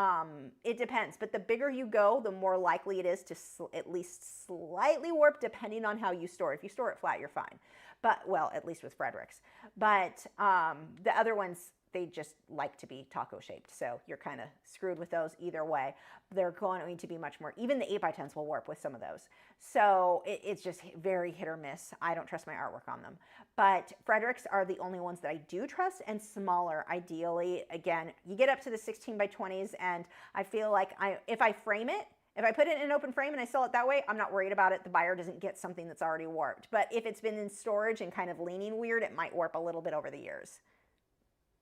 it depends. But the bigger you go, the more likely it is to at least slightly warp depending on how you store. If you store it flat, you're fine. But, well, at least with Fredrix. But the other ones, they just like to be taco shaped. So you're kind of screwed with those either way. They're going to be much more, even the 8x10s will warp with some of those. So it's just very hit or miss. I don't trust my artwork on them. But Fredrix are the only ones that I do trust, and smaller, ideally. Again, you get up to the 16x20s, and I feel like if I frame it, if I put it in an open frame and I sell it that way, I'm not worried about it. The buyer doesn't get something that's already warped. But if it's been in storage and kind of leaning weird, it might warp a little bit over the years.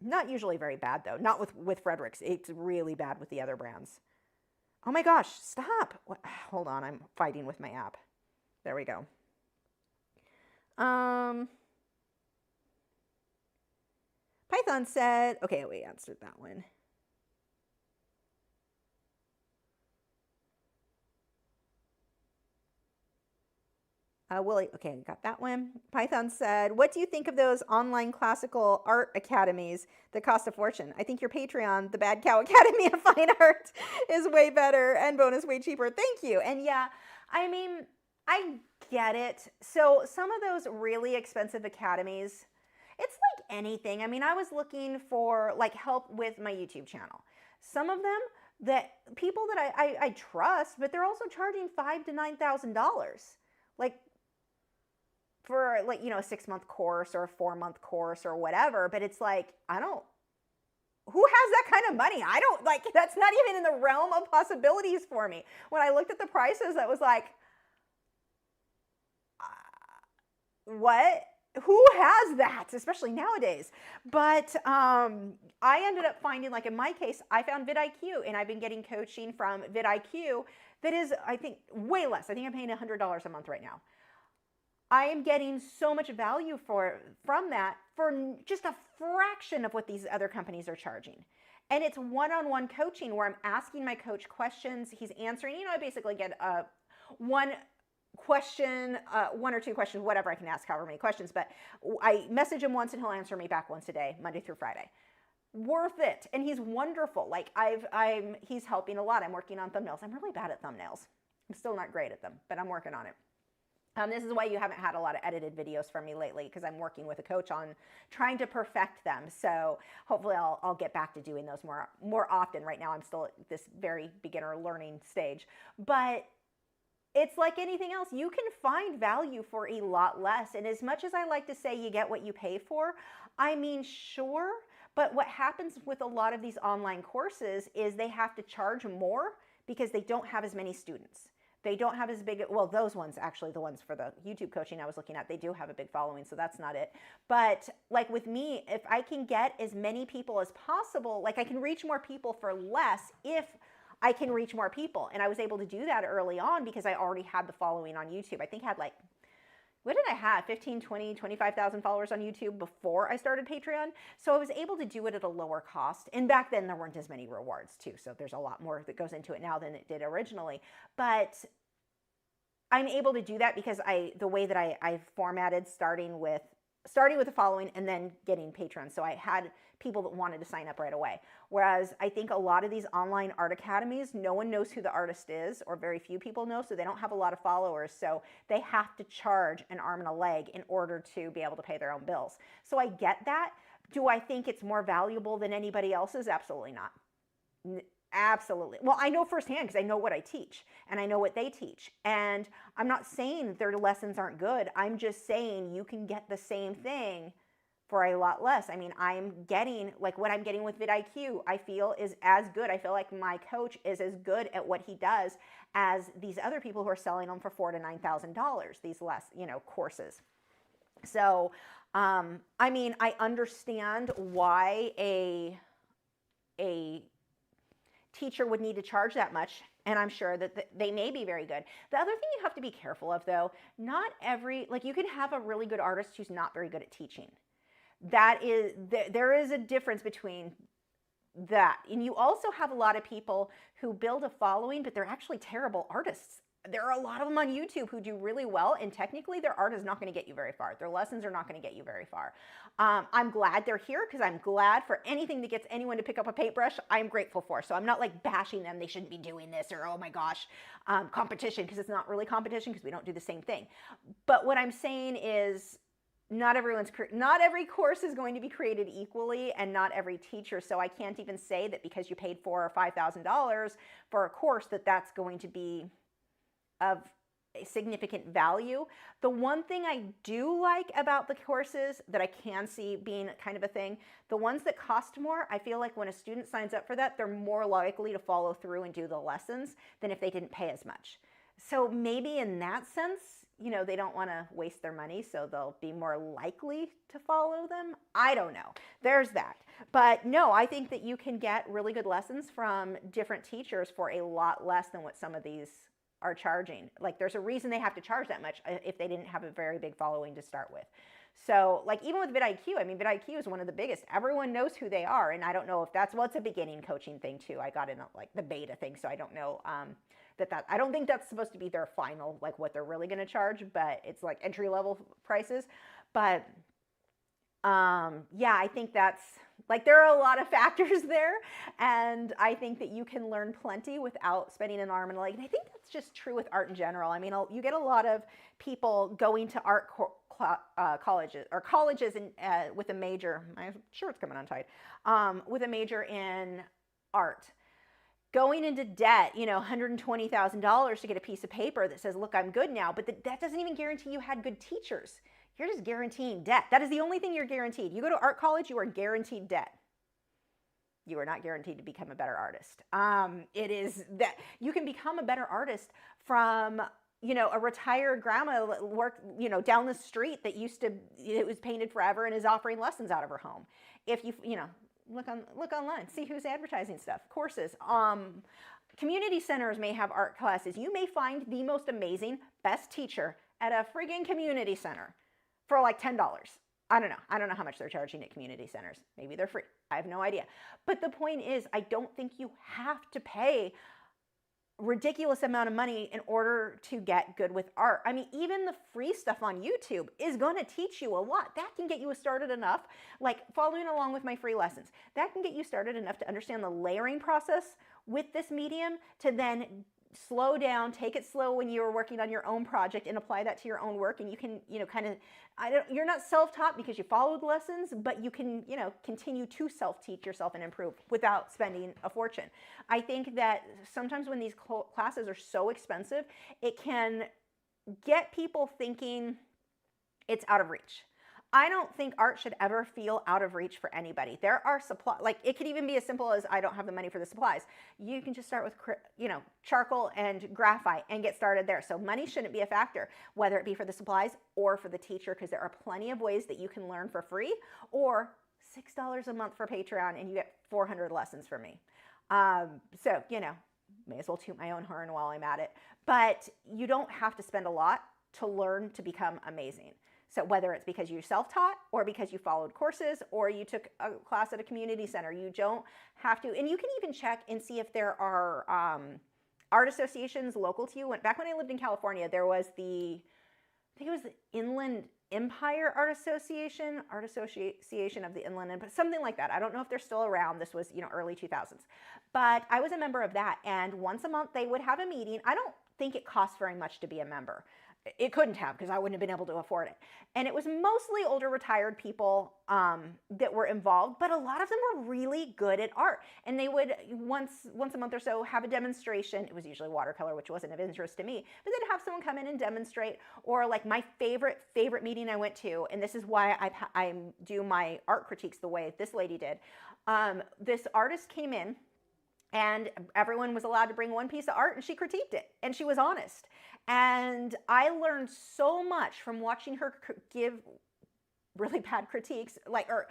Not usually very bad, though. Not with Fredrix. It's really bad with the other brands. Oh my gosh, stop. What? Hold on, I'm fighting with my app. There we go. Python said, okay, we answered that one. Willie, okay, got that one. Python said, what do you think of those online classical art academies that cost a fortune? I think your Patreon, the Bad Cow Academy of Fine Art, is way better and bonus way cheaper. Thank you. And yeah, I mean, I get it. So some of those really expensive academies, it's like anything. I mean, I was looking for like help with my YouTube channel. Some of them, that people that I trust, but they're also charging $5,000 to $9,000. Like, for like, you know, a 6-month course or a 4-month course or whatever. But it's like, who has that kind of money? I don't, like, that's not even in the realm of possibilities for me. When I looked at the prices, that was like, what? Who has that? Especially nowadays. But I ended up finding, like in my case, I found vidIQ, and I've been getting coaching from vidIQ that is, I think, way less. I think I'm paying $100 a month right now. I am getting so much value from that for just a fraction of what these other companies are charging. And it's one-on-one coaching where I'm asking my coach questions. He's answering. You know, I basically get one question, 1 or 2 questions, whatever. I can ask however many questions. But I message him once and he'll answer me back once a day, Monday through Friday. Worth it. And he's wonderful. Like he's helping a lot. I'm working on thumbnails. I'm really bad at thumbnails. I'm still not great at them, but I'm working on it. This is why you haven't had a lot of edited videos from me lately, because I'm working with a coach on trying to perfect them. So hopefully I'll get back to doing those more often. Right now I'm still at this very beginner learning stage. But it's like anything else. You can find value for a lot less. And as much as I like to say you get what you pay for, I mean, sure. But what happens with a lot of these online courses is they have to charge more because they don't have as many students. They don't have as big, well, those ones, actually, the ones for the YouTube coaching I was looking at, they do have a big following, so that's not it. But like with me, if I can get as many people as possible, like I can reach more people for less if I can reach more people. And I was able to do that early on because I already had the following on YouTube. I think I had like, what did I have? 15, 20, 25,000 followers on YouTube before I started Patreon. So I was able to do it at a lower cost. And back then there weren't as many rewards too. So there's a lot more that goes into it now than it did originally. But I'm able to do that because the way that I formatted starting with a following and then getting patrons. So I had people that wanted to sign up right away. Whereas I think a lot of these online art academies, no one knows who the artist is, or very few people know, so they don't have a lot of followers. So they have to charge an arm and a leg in order to be able to pay their own bills. So I get that. Do I think it's more valuable than anybody else's? Absolutely not. Absolutely. Well, I know firsthand because I know what I teach and I know what they teach. And I'm not saying their lessons aren't good. I'm just saying you can get the same thing for a lot less. I mean, I'm getting, like what I'm getting with vidIQ, I feel is as good. I feel like my coach is as good at what he does as these other people who are selling them for $4,000 to $9,000, these less, courses. So, I mean, I understand why a teacher would need to charge that much, and I'm sure that they may be very good. The other thing you have to be careful of, though, not every, like you can have a really good artist who's not very good at teaching. There is a difference between that. And you also have a lot of people who build a following, but they're actually terrible artists. There are a lot of them on YouTube who do really well, and technically their art is not going to get you very far. Their lessons are not going to get you very far. I'm glad they're here, because I'm glad for anything that gets anyone to pick up a paintbrush. I'm grateful for. So I'm not like bashing them. They shouldn't be doing this, or oh my gosh, competition, because it's not really competition, because we don't do the same thing. But what I'm saying is, not every course is going to be created equally, and not every teacher. So I can't even say that because you paid $4,000 or $5,000 for a course that's going to be of a significant value. The one thing I do like about the courses that I can see being kind of a thing, the ones that cost more, I feel like when a student signs up for that, they're more likely to follow through and do the lessons than if they didn't pay as much. So maybe in that sense, they don't want to waste their money, so they'll be more likely to follow them. I don't know. There's that. But no, I think that you can get really good lessons from different teachers for a lot less than what some of these are charging. Like, there's a reason they have to charge that much if they didn't have a very big following to start with. So like, even with vidIQ, I mean, vidIQ is one of the biggest. Everyone knows who they are. And I don't know if that's, well, it's a beginning coaching thing too. I got in like the beta thing, so I don't know I don't think that's supposed to be their final, like what they're really going to charge, but it's like entry level prices. But yeah, I think that's like, there are a lot of factors there, and I think that you can learn plenty without spending an arm and a leg. And I think that's just true with art in general. I mean, you get a lot of people going to art colleges with a major. I'm sure it's coming untied. With a major in art, going into debt, $120,000 to get a piece of paper that says, look, I'm good now. But that doesn't even guarantee you had good teachers. You're just guaranteeing debt. That is the only thing you're guaranteed. You go to art college, you are guaranteed debt. You are not guaranteed to become a better artist. It is that you can become a better artist from, a retired grandma down the street that it was painted forever and is offering lessons out of her home. If you look online, see who's advertising stuff, courses. Community centers may have art classes. You may find the most amazing, best teacher at a friggin' community center for like $10. I don't know. I don't know how much they're charging at community centers. Maybe they're free. I have no idea. But the point is, I don't think you have to pay ridiculous amount of money in order to get good with art. I mean, even the free stuff on YouTube is going to teach you a lot. That can get you started enough, like following along with my free lessons. That can get you started enough to understand the layering process with this medium, to then slow down, take it slow when you're working on your own project, and apply that to your own work. And you can, you're not self-taught because you followed lessons, but you can, continue to self-teach yourself and improve without spending a fortune. I think that sometimes when these classes are so expensive, it can get people thinking it's out of reach. I don't think art should ever feel out of reach for anybody. There are supplies, like it could even be as simple as, I don't have the money for the supplies. You can just start with, charcoal and graphite and get started there. So money shouldn't be a factor, whether it be for the supplies or for the teacher, because there are plenty of ways that you can learn for free, or $6 a month for Patreon and you get 400 lessons from me. So, may as well toot my own horn while I'm at it. But you don't have to spend a lot to learn to become amazing. So whether it's because you're self-taught, or because you followed courses, or you took a class at a community center, you don't have to. And you can even check and see if there are art associations local to you. Back when I lived in California, there was I think it was the Inland Empire Art Association of the Inland Empire, something like that. I don't know if they're still around. This was, early 2000s. But I was a member of that, and once a month they would have a meeting. I don't think it costs very much to be a member. It couldn't have, because I wouldn't have been able to afford it. And it was mostly older retired people that were involved, but a lot of them were really good at art. And they would once a month or so have a demonstration. It was usually watercolor, which wasn't of interest to me, but they'd have someone come in and demonstrate. Or like my favorite meeting I went to, and this is why I do my art critiques the way this lady did. This artist came in, and everyone was allowed to bring one piece of art, and she critiqued it, and she was honest. And I learned so much from watching her give really bad critiques, her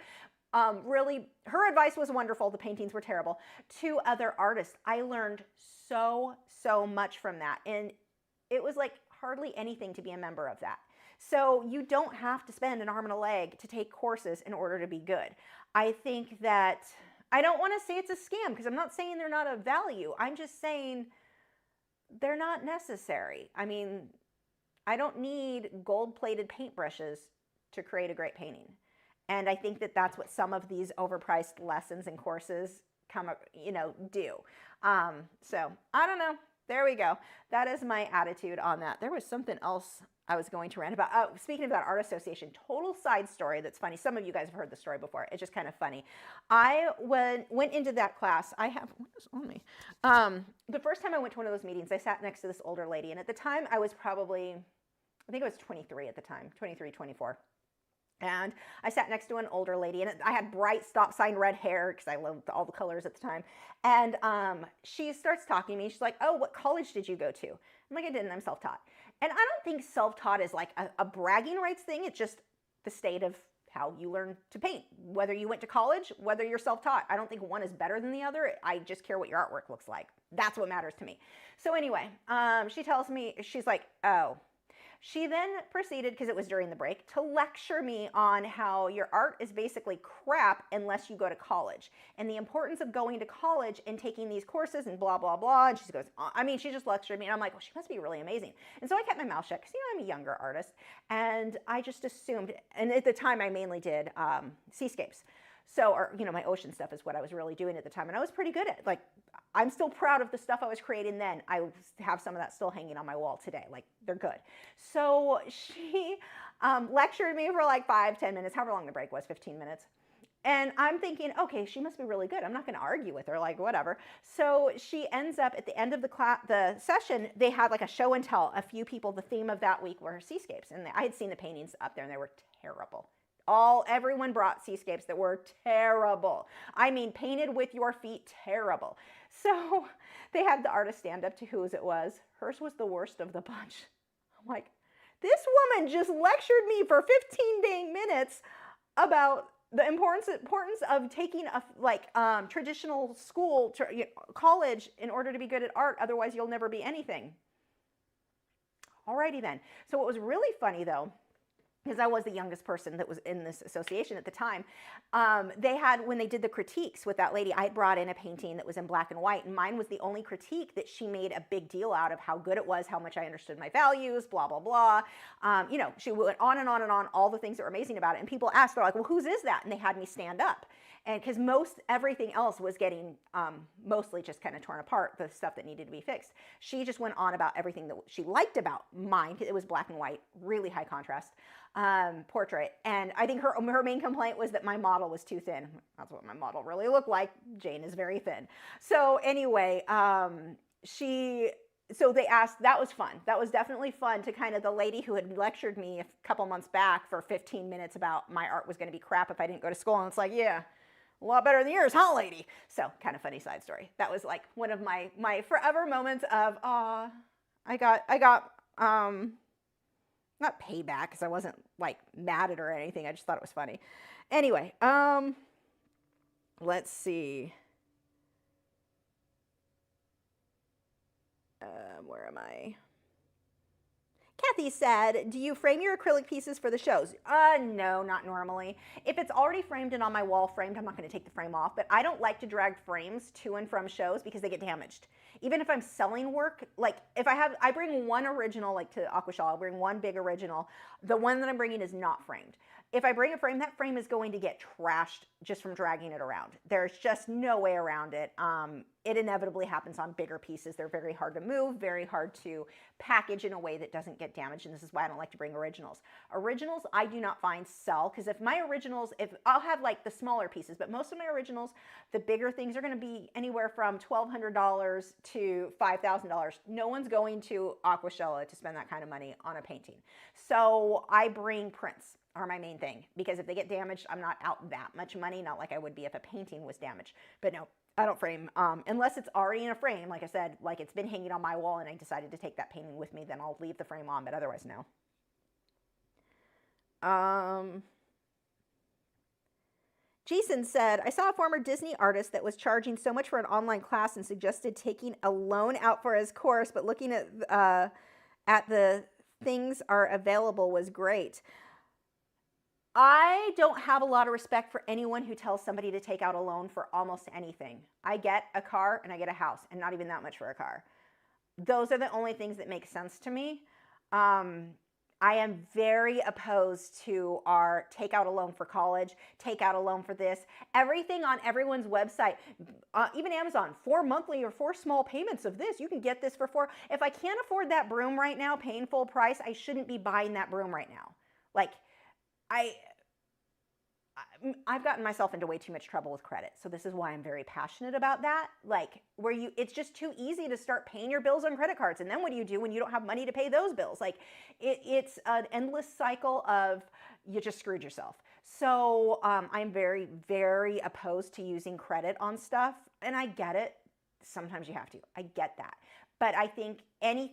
advice was wonderful, the paintings were terrible, to other artists. I learned so much from that, and it was like hardly anything to be a member of that. So you don't have to spend an arm and a leg to take courses in order to be good. I think that, I don't want to say it's a scam because I'm not saying they're not of value. I'm just saying they're not necessary. I mean, I don't need gold-plated paintbrushes to create a great painting. And I think that that's what some of these overpriced lessons and courses do. So I don't know. There we go. That is my attitude on that. There was something else I was going to rant about. Oh, speaking of that art association, total side story that's funny. Some of you guys have heard the story before. It's just kind of funny. I went into that class. I have, what is on me? The first time I went to one of those meetings, I sat next to this older lady. And at the time, I was probably, I think I was 23 at the time, 23, 24. And I sat next to an older lady, and I had bright stop sign red hair because I loved all the colors at the time. And she starts talking to me. She's like, oh, what college did you go to? I'm like, I didn't. I'm self-taught. And I don't think self-taught is like a bragging rights thing. It's just the state of how you learn to paint. Whether you went to college, whether you're self-taught. I don't think one is better than the other. I just care what your artwork looks like. That's what matters to me. So anyway, she tells me, she's like, oh. She then proceeded, because it was during the break, to lecture me on how your art is basically crap unless you go to college, and the importance of going to college and taking these courses and blah, blah, blah. And she goes, I mean, she just lectured me, and I'm like, well, she must be really amazing. And so I kept my mouth shut, because, I'm a younger artist, and I just assumed, and at the time I mainly did seascapes. So, or, my ocean stuff is what I was really doing at the time, and I was pretty good at it. Like, I'm still proud of the stuff I was creating then. I have some of that still hanging on my wall today. Like, they're good. So she lectured me for like 5-10 minutes, however long the break was, 15 minutes. And I'm thinking, okay, she must be really good. I'm not going to argue with her, like, whatever. So she ends up at the end of the session, they had like a show and tell. A few people, the theme of that week were seascapes. And I had seen the paintings up there, and they were terrible. Everyone brought seascapes that were terrible. I mean, painted with your feet, terrible. So they had the artist stand up to whose it was. Hers was the worst of the bunch. I'm like, this woman just lectured me for 15 dang minutes about the importance of taking a traditional school, college in order to be good at art. Otherwise, you'll never be anything. Alrighty then. So what was really funny though, because I was the youngest person that was in this association at the time, they had, when they did the critiques with that lady, I had brought in a painting that was in black and white, and mine was the only critique that she made a big deal out of how good it was, how much I understood my values, blah, blah, blah. She went on and on and on, all the things that were amazing about it, and people asked, they're like, well, whose is that? And they had me stand up. And because everything else was getting mostly just kind of torn apart, the stuff that needed to be fixed. She just went on about everything that she liked about mine. It was black and white, really high contrast portrait. And I think her main complaint was that my model was too thin. That's what my model really looked like. Jane is very thin. So anyway, so they asked, that was fun. That was definitely fun to kind of, the lady who had lectured me a couple months back for 15 minutes about my art was going to be crap if I didn't go to school. And it's like, yeah, a lot better than yours, huh, lady? So kind of funny side story. That was like one of my forever moments of, I got not payback, because I wasn't like mad at her or anything. I just thought it was funny. Anyway, let's see. Where am I? Kathy said, do you frame your acrylic pieces for the shows? No, not normally. If it's already framed and on my wall framed, I'm not going to take the frame off, but I don't like to drag frames to and from shows because they get damaged. Even if I'm selling work, like if I bring one original, like to Aquashell, I'll bring one big original. The one that I'm bringing is not framed. If I bring a frame, that frame is going to get trashed just from dragging it around. There's just no way around it. It inevitably happens on bigger pieces. They're very hard to move, very hard to package in a way that doesn't get damaged, and this is why I don't like to bring originals. Originals I do not find sell, because if my originals, I'll have like the smaller pieces, but most of my originals, the bigger things are going to be anywhere from $1,200 to $5,000. No one's going to Aquashell to spend that kind of money on a painting. So I bring prints are my main thing, because if they get damaged, I'm not out that much money, not like I would be if a painting was damaged. But no, I don't frame, unless it's already in a frame, like I said, like it's been hanging on my wall and I decided to take that painting with me, then I'll leave the frame on, but otherwise no. Jason said, I saw a former Disney artist that was charging so much for an online class and suggested taking a loan out for his course, but looking at the things are available was great. I don't have a lot of respect for anyone who tells somebody to take out a loan for almost anything. I get a car and I get a house, and not even that much for a car. Those are the only things that make sense to me. I am very opposed to our take out a loan for college, take out a loan for this. Everything on everyone's website, even Amazon, 4 monthly or 4 small payments of this. You can get this for 4. If I can't afford that broom right now, paying full price, I shouldn't be buying that broom right now. Like, I've gotten myself into way too much trouble with credit. So this is why I'm very passionate about that. Like, it's just too easy to start paying your bills on credit cards. And then what do you do when you don't have money to pay those bills? Like, it's an endless cycle of you just screwed yourself. So I'm very, very opposed to using credit on stuff. And I get it. Sometimes you have to. I get that. But I think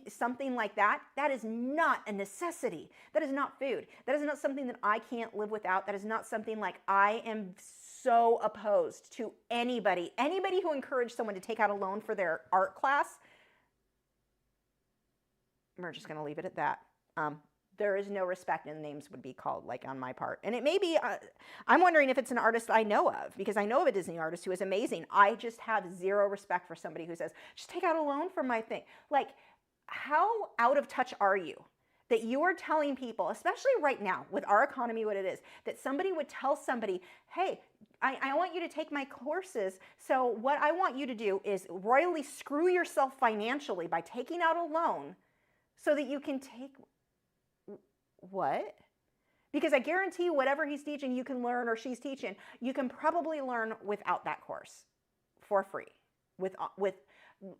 something like that is not a necessity. That is not food. That is not something that I can't live without. That is not something like I am so opposed to anybody who encouraged someone to take out a loan for their art class. We're just going to leave it at that. There is no respect, and names would be called, like, on my part. And it may be, I'm wondering if it's an artist I know of, because I know of a Disney artist who is amazing. I just have zero respect for somebody who says, just take out a loan for my thing. Like, how out of touch are you that you are telling people, especially right now with our economy, what it is, that somebody would tell somebody, hey, I want you to take my courses. So what I want you to do is royally screw yourself financially by taking out a loan so that you can take... What? Because I guarantee you whatever he's teaching you can learn, or she's teaching, you can probably learn without that course for free with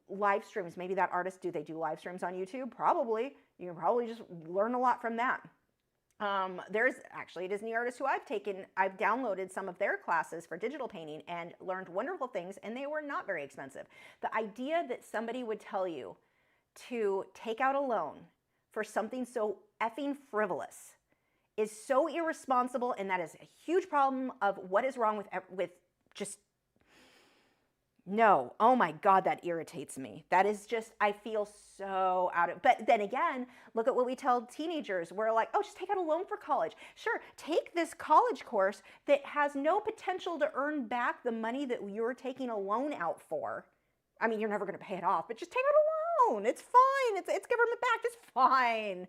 live streams. Maybe that artist, do they do live streams on YouTube? Probably. You can probably just learn a lot from that. There's actually a Disney artist who I've downloaded some of their classes for digital painting and learned wonderful things, and they were not very expensive. The idea that somebody would tell you to take out a loan for something so effing frivolous is so irresponsible, and that is a huge problem of what is wrong with just, no. Oh my God, that irritates me. That is just, I feel so out of, but then again, look at what we tell teenagers. We're like, oh, just take out a loan for college. Sure, take this college course that has no potential to earn back the money that you're taking a loan out for. I mean, you're never going to pay it off, but just take out a loan. It's fine. It's government backed. It's fine.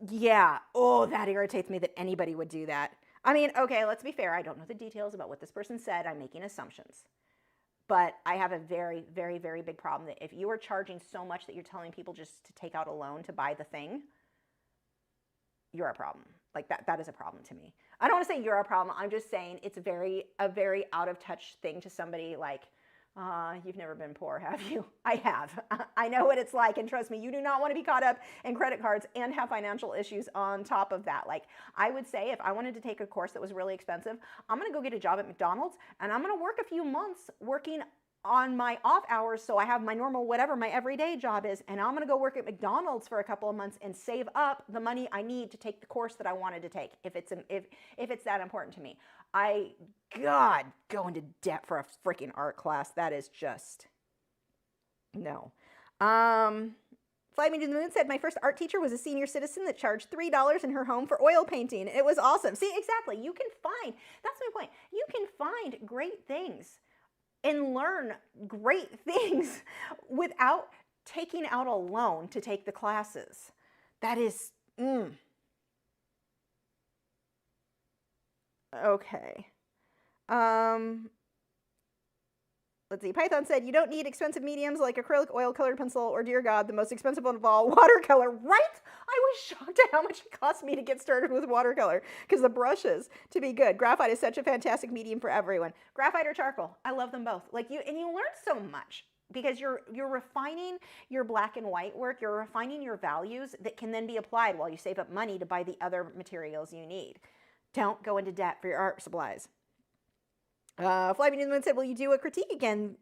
Yeah. Oh, that irritates me that anybody would do that. I mean, okay, let's be fair. I don't know the details about what this person said. I'm making assumptions. But I have a very, very, very big problem that if you are charging so much that you're telling people just to take out a loan to buy the thing, you're a problem. Like, that is a problem to me. I don't want to say you're a problem. I'm just saying it's a very out of touch thing to somebody like, you've never been poor, have you? I have. I know what it's like, and trust me, you do not want to be caught up in credit cards and have financial issues on top of that. Like, I would say if I wanted to take a course that was really expensive, I'm going to go get a job at McDonald's, and I'm going to work a few months working on my off hours so I have my normal, whatever my everyday job is, and I'm going to go work at McDonald's for a couple of months and save up the money I need to take the course that I wanted to take, if it's that important to me. God, go into debt for a freaking art class, that is just, no. Fly Me to the Moon said, my first art teacher was a senior citizen that charged $3 in her home for oil painting. It was awesome. See, exactly, you can find, that's my point, you can find great things and learn great things without taking out a loan to take the classes. That is, Okay. Let's see. Python said, you don't need expensive mediums like acrylic, oil, colored pencil, or dear God, the most expensive one of all, watercolor. Right? I was shocked at how much it cost me to get started with watercolor because the brushes to be good. Graphite is such a fantastic medium for everyone. Graphite or charcoal. I love them both. Like, you learn so much because you're refining your black and white work. You're refining your values that can then be applied while you save up money to buy the other materials you need. Don't go into debt for your art supplies. Fly Me to the Moon said, will you do a critique again?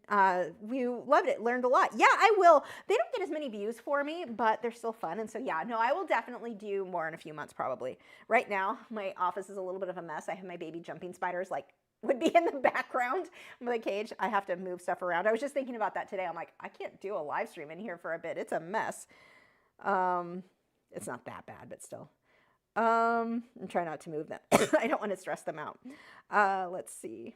We loved it, learned a lot. Yeah, I will. They don't get as many views for me, but they're still fun. And so, yeah, no, I will definitely do more in a few months, probably. Right now, my office is a little bit of a mess. I have my baby jumping spiders, like, would be in the background of the cage. I have to move stuff around. I was just thinking about that today. I'm like, I can't do a live stream in here for a bit. It's a mess. It's not that bad, but still. And try not to move them. I don't want to stress them out. Let's see.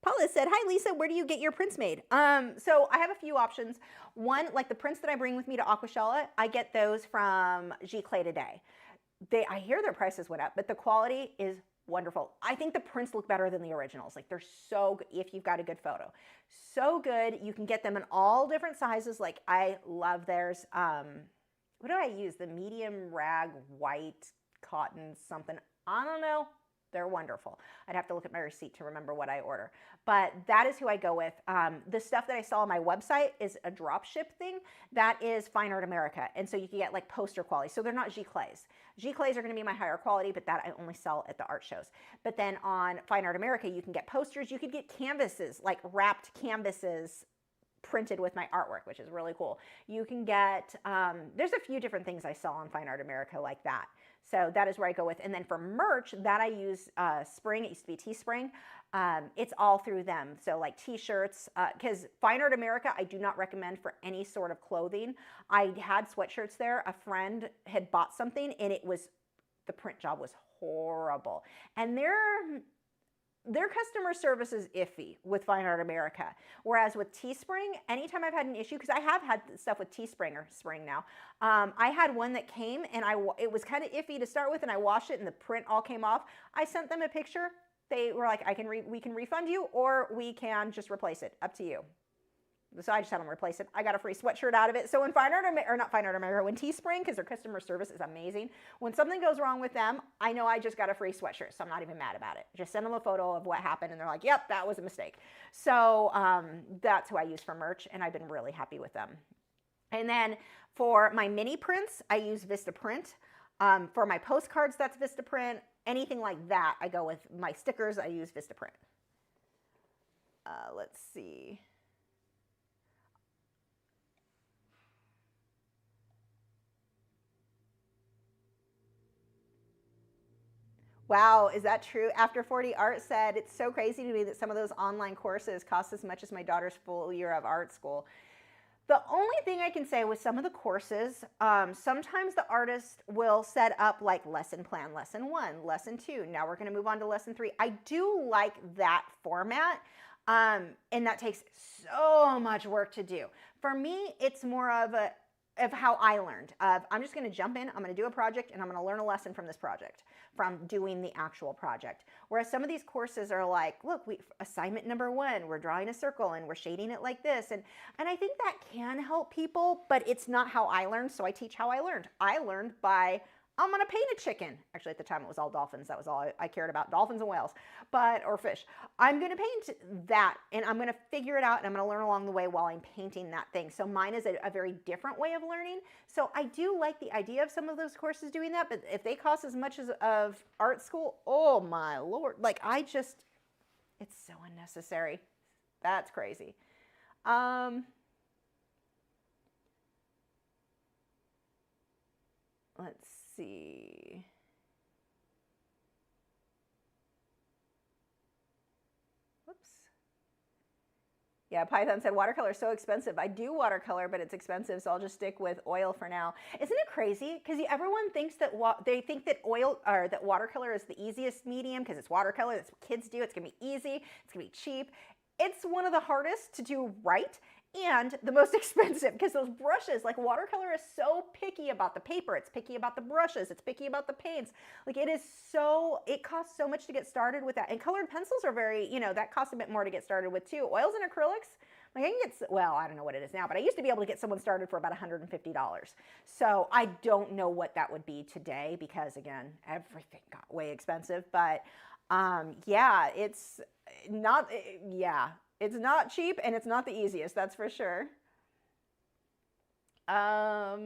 Paula said, hi, Lisa, where do you get your prints made? So I have a few options. One, like the prints that I bring with me to Aquashella, I get those from Giclée Today. I hear their prices went up, but the quality is wonderful. I think the prints look better than the originals. Like they're so good if you've got a good photo. So good. You can get them in all different sizes. Like I love theirs. What do I use? The medium rag white cotton something. I don't know. They're wonderful. I'd have to look at my receipt to remember what I order. But that is who I go with. The stuff that I saw on my website is a drop ship thing. That is Fine Art America. And so you can get like poster quality. So they're not Giclées. Giclées are going to be my higher quality, but that I only sell at the art shows. But then on Fine Art America, you can get posters. You could get canvases, like wrapped canvases printed with my artwork, which is really cool. You can get, there's a few different things I saw on Fine Art America like that. So that is where I go with. And then for merch, that I use Spring. It used to be Teespring. It's all through them. So like t-shirts, because Fine Art America, I do not recommend for any sort of clothing. I had sweatshirts there. A friend had bought something and the print job was horrible. And their customer service is iffy with Fine Art America. Whereas with Teespring, anytime I've had an issue, because I have had stuff with Teespring or Spring now, I had one that came and it was kind of iffy to start with, and I washed it and the print all came off. I sent them a picture. They were like, we can refund you or we can just replace it. Up to you. So I just had them replace it. I got a free sweatshirt out of it. So when when Teespring, because their customer service is amazing, when something goes wrong with them, I know I just got a free sweatshirt, so I'm not even mad about it. Just send them a photo of what happened, and they're like, yep, that was a mistake. So that's who I use for merch, and I've been really happy with them. And then for my mini prints, I use Vistaprint. For my postcards, that's Vistaprint. Anything like that, I go with. My stickers, I use Vistaprint. Let's see. Wow, is that true? After 40 Art said, it's so crazy to me that some of those online courses cost as much as my daughter's full year of art school. The only thing I can say with some of the courses, sometimes the artist will set up like lesson plan, lesson 1, lesson 2. Now we're going to move on to lesson 3. I do like that format, and that takes so much work to do. For me, it's more of how I learned. I'm just going to jump in, I'm going to do a project, and I'm going to learn a lesson from this project, from doing the actual project. Whereas some of these courses are like, look, assignment number 1, we're drawing a circle and we're shading it like this. And I think that can help people, but it's not how I learned, so I teach how I learned. I learned by, I'm going to paint a chicken. Actually, at the time, it was all dolphins. That was all I cared about, dolphins and whales, or fish. I'm going to paint that, and I'm going to figure it out, and I'm going to learn along the way while I'm painting that thing. So mine is a very different way of learning. So I do like the idea of some of those courses doing that, but if they cost as much as of art school, oh my Lord. Like, it's so unnecessary. That's crazy. Let's see. Whoops. Yeah, Python said watercolor is so expensive. I do watercolor, but it's expensive, so I'll just stick with oil for now. Isn't it crazy? Because everyone thinks that they think that that watercolor is the easiest medium because it's watercolor. That's what kids do. It's gonna be easy. It's gonna be cheap. It's one of the hardest to do right and the most expensive, because those brushes, like watercolor is so picky about the paper. It's picky about the brushes. It's picky about the paints. Like it costs so much to get started with that. And colored pencils are very, that costs a bit more to get started with too. Oils and acrylics, like I can get, well, I don't know what it is now, but I used to be able to get someone started for about $150. So I don't know what that would be today because again, everything got way expensive, but yeah, it's not cheap and it's not the easiest, that's for sure. Yeah,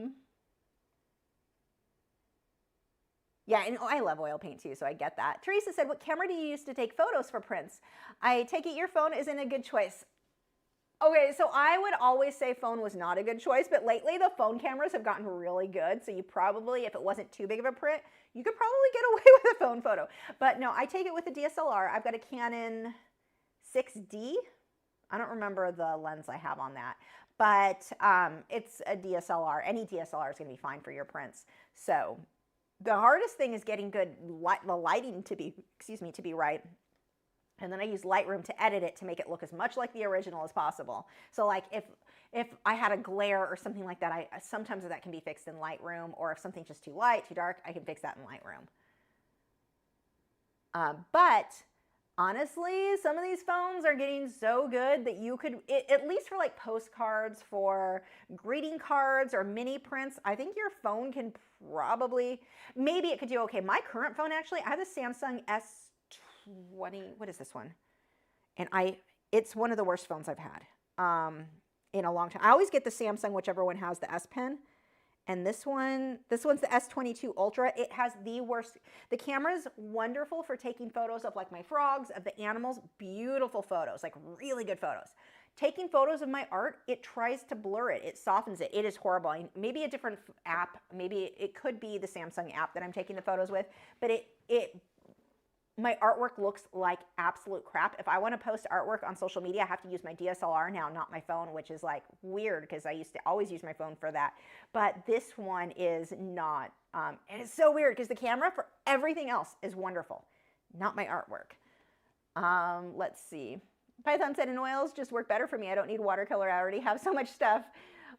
and I love oil paint too, so I get that. Teresa said, what camera do you use to take photos for prints? I take it your phone isn't a good choice. Okay, so I would always say phone was not a good choice, but lately the phone cameras have gotten really good, so you probably, if it wasn't too big of a print, you could probably get away with a phone photo. But no, I take it with a DSLR. I've got a Canon 6D. I don't remember the lens I have on that, but it's a DSLR. Any DSLR is going to be fine for your prints. So the hardest thing is getting the lighting to be, to be right. And then I use Lightroom to edit it to make it look as much like the original as possible. So like if I had a glare or something like that, sometimes that can be fixed in Lightroom, or if something's just too light, too dark, I can fix that in Lightroom. But honestly, some of these phones are getting so good that you could, at least for like postcards, for greeting cards or mini prints, I think your phone can probably, maybe it could do okay. My current phone, actually, I have the Samsung S20, what is this one? And it's one of the worst phones I've had in a long time. I always get the Samsung, whichever one has the S Pen. And this one's the S22 Ultra. It has the worst. The camera's wonderful for taking photos of like my frogs, of the animals, beautiful photos, like really good photos. Taking photos of my art, it tries to blur it. It softens it. It is horrible. Maybe a different app, maybe it could be the Samsung app that I'm taking the photos with, but my artwork looks like absolute crap. If I want to post artwork on social media, I have to use my DSLR now, not my phone, which is like weird because I used to always use my phone for that. But this one is not. And it's so weird because the camera for everything else is wonderful, not my artwork. Let's see. Python said, in oils just work better for me. I don't need watercolor. I already have so much stuff.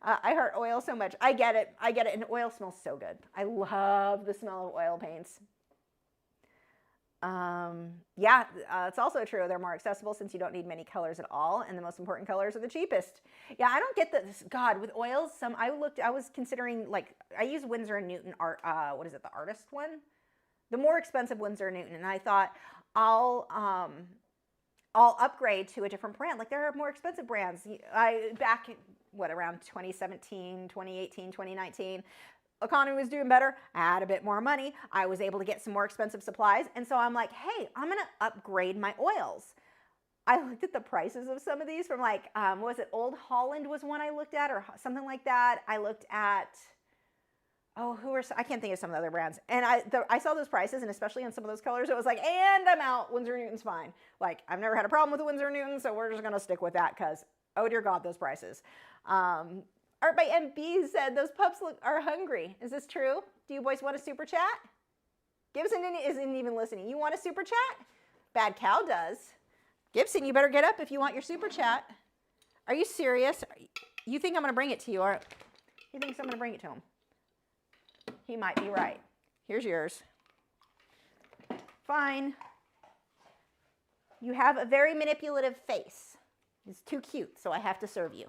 I heart oil so much. I get it. And oil smells so good. I love the smell of oil paints. It's also true. They're more accessible since you don't need many colors at all, and the most important colors are the cheapest. Yeah, I don't get this. God, with oils, I was considering, like, I use Winsor & Newton art. What is it? The artist one, the more expensive Winsor & Newton, and I thought I'll upgrade to a different brand. Like, there are more expensive brands. Back around 2017, 2018, 2019. Economy was doing better. I had a bit more money. I was able to get some more expensive supplies. And so I'm like, hey, I'm going to upgrade my oils. I looked at the prices of some of these from like, what was it? Old Holland was one I looked at, or something like that. I looked at, I can't think of some of the other brands. And I saw those prices, and especially on some of those colors, it was like, and I'm out. Winsor & Newton's fine. Like, I've never had a problem with the Winsor & Newton, so we're just going to stick with that because, oh dear God, those prices. Art by MB said, those pups are hungry. Is this true? Do you boys want a super chat? Gibson isn't even listening. You want a super chat? Bad Cow does. Gibson, you better get up if you want your super chat. Are you serious? You think I'm going to bring it to you, or he thinks I'm going to bring it to him? He might be right. Here's yours. Fine. You have a very manipulative face. It's too cute, so I have to serve you.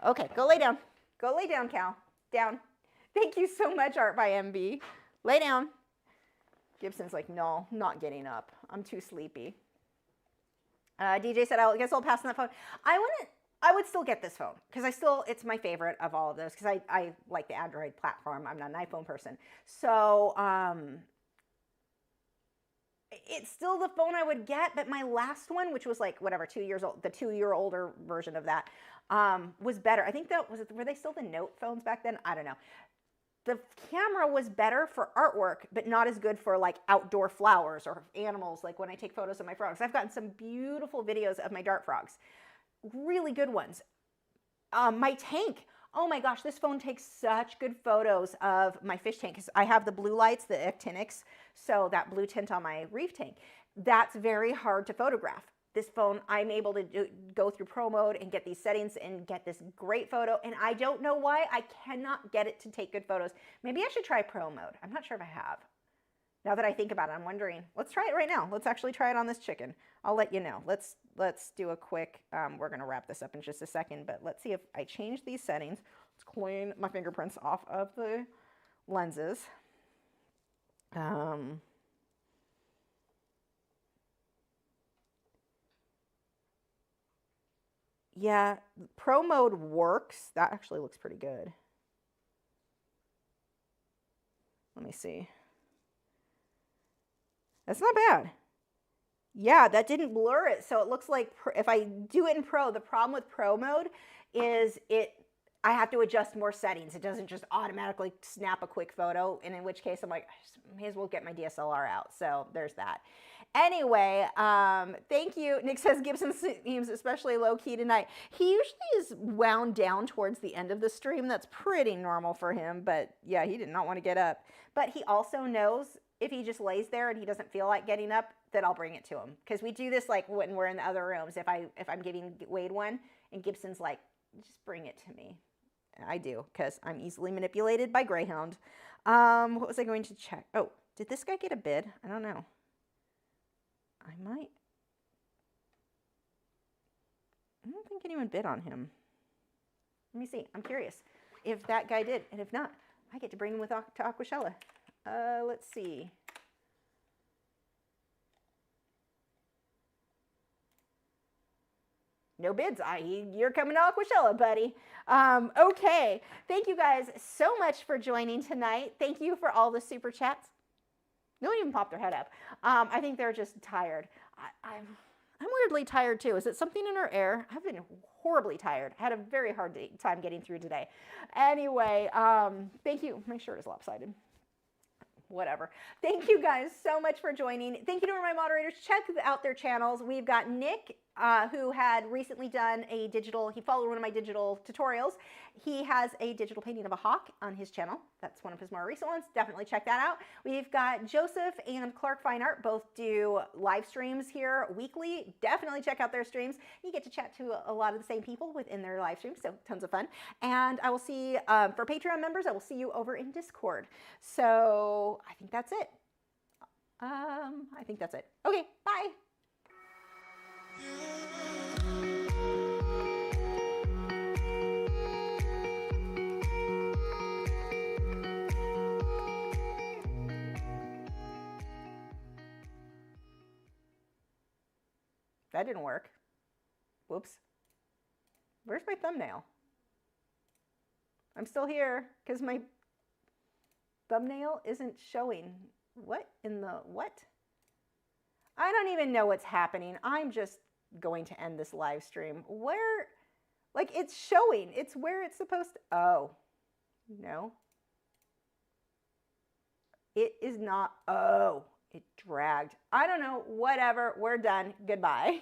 Okay, go lay down. Go lay down, Cal. Down. Thank you so much, Art by MB. Lay down. Gibson's like, no, not getting up. I'm too sleepy. DJ said, I guess I'll pass on that phone. I would still get this phone because it's my favorite of all of those because I like the Android platform. I'm not an iPhone person. So, it's still the phone I would get, but my last one, which was like, 2 years old, the 2-year older version of that, was better. I think were they still the Note phones back then? I don't know. The camera was better for artwork, but not as good for like outdoor flowers or animals. Like when I take photos of my frogs, I've gotten some beautiful videos of my dart frogs, really good ones. My tank, oh my gosh, this phone takes such good photos of my fish tank because I have the blue lights, the Inktense, so that blue tint on my reef tank. That's very hard to photograph. This phone, I'm able to go through Pro Mode and get these settings and get this great photo, and I don't know why I cannot get it to take good photos. Maybe I should try Pro Mode. I'm not sure if I have. Now that I think about it, I'm wondering, let's try it right now. Let's actually try it on this chicken. I'll let you know. Let's do a quick, we're gonna wrap this up in just a second, but let's see if I change these settings. Let's clean my fingerprints off of the lenses. Yeah, Pro Mode works. That actually looks pretty good. Let me see. That's not bad. Yeah, that didn't blur it. So it looks like if I do it in Pro, the problem with Pro Mode is I have to adjust more settings. It doesn't just automatically snap a quick photo, and in which case I'm like, I may as well get my DSLR out. So there's that. Anyway, thank you. Nick says Gibson seems especially low-key tonight. He usually is wound down towards the end of the stream. That's pretty normal for him, but yeah, he did not want to get up. But he also knows if he just lays there and he doesn't feel like getting up, that I'll bring it to him. Because we do this like when we're in the other rooms. If I'm giving Wade one and Gibson's like, just bring it to me. I do, because I'm easily manipulated by Greyhound. What was I going to check? Oh, did this guy get a bid? I don't know. I don't think anyone bid on him. Let me see. I'm curious if that guy did. And if not, I get to bring him to Aquashella. Let's see. No bids. You're coming to Aquashella, buddy. Okay. Thank you guys so much for joining tonight. Thank you for all the super chats. No one even popped their head up. I think they're just tired. I'm weirdly tired too. Is it something in our air? I've been horribly tired. I had a very hard time getting through today. Anyway, thank you. My shirt is lopsided. Whatever. Thank you guys so much for joining. Thank you to my moderators. Check out their channels. We've got Nick, who had recently done a digital, he followed one of my digital tutorials. He has a digital painting of a hawk on his channel. That's one of his more recent ones. Definitely check that out. We've got Joseph and Clark Fine Art both do live streams here weekly. Definitely check out their streams. You get to chat to a lot of the same people within their live streams, so tons of fun. And I will see, for Patreon members, I will see you over in Discord. So I think that's it. I think that's it. Okay, bye. That didn't work. Whoops. Where's my thumbnail? I'm still here because my thumbnail isn't showing. What in the what? I don't even know what's happening. I'm just going to end this live stream. Where, like, it's showing. It's where it's supposed to. Oh, no. It is not. Oh, it dragged. I don't know. Whatever. We're done. Goodbye.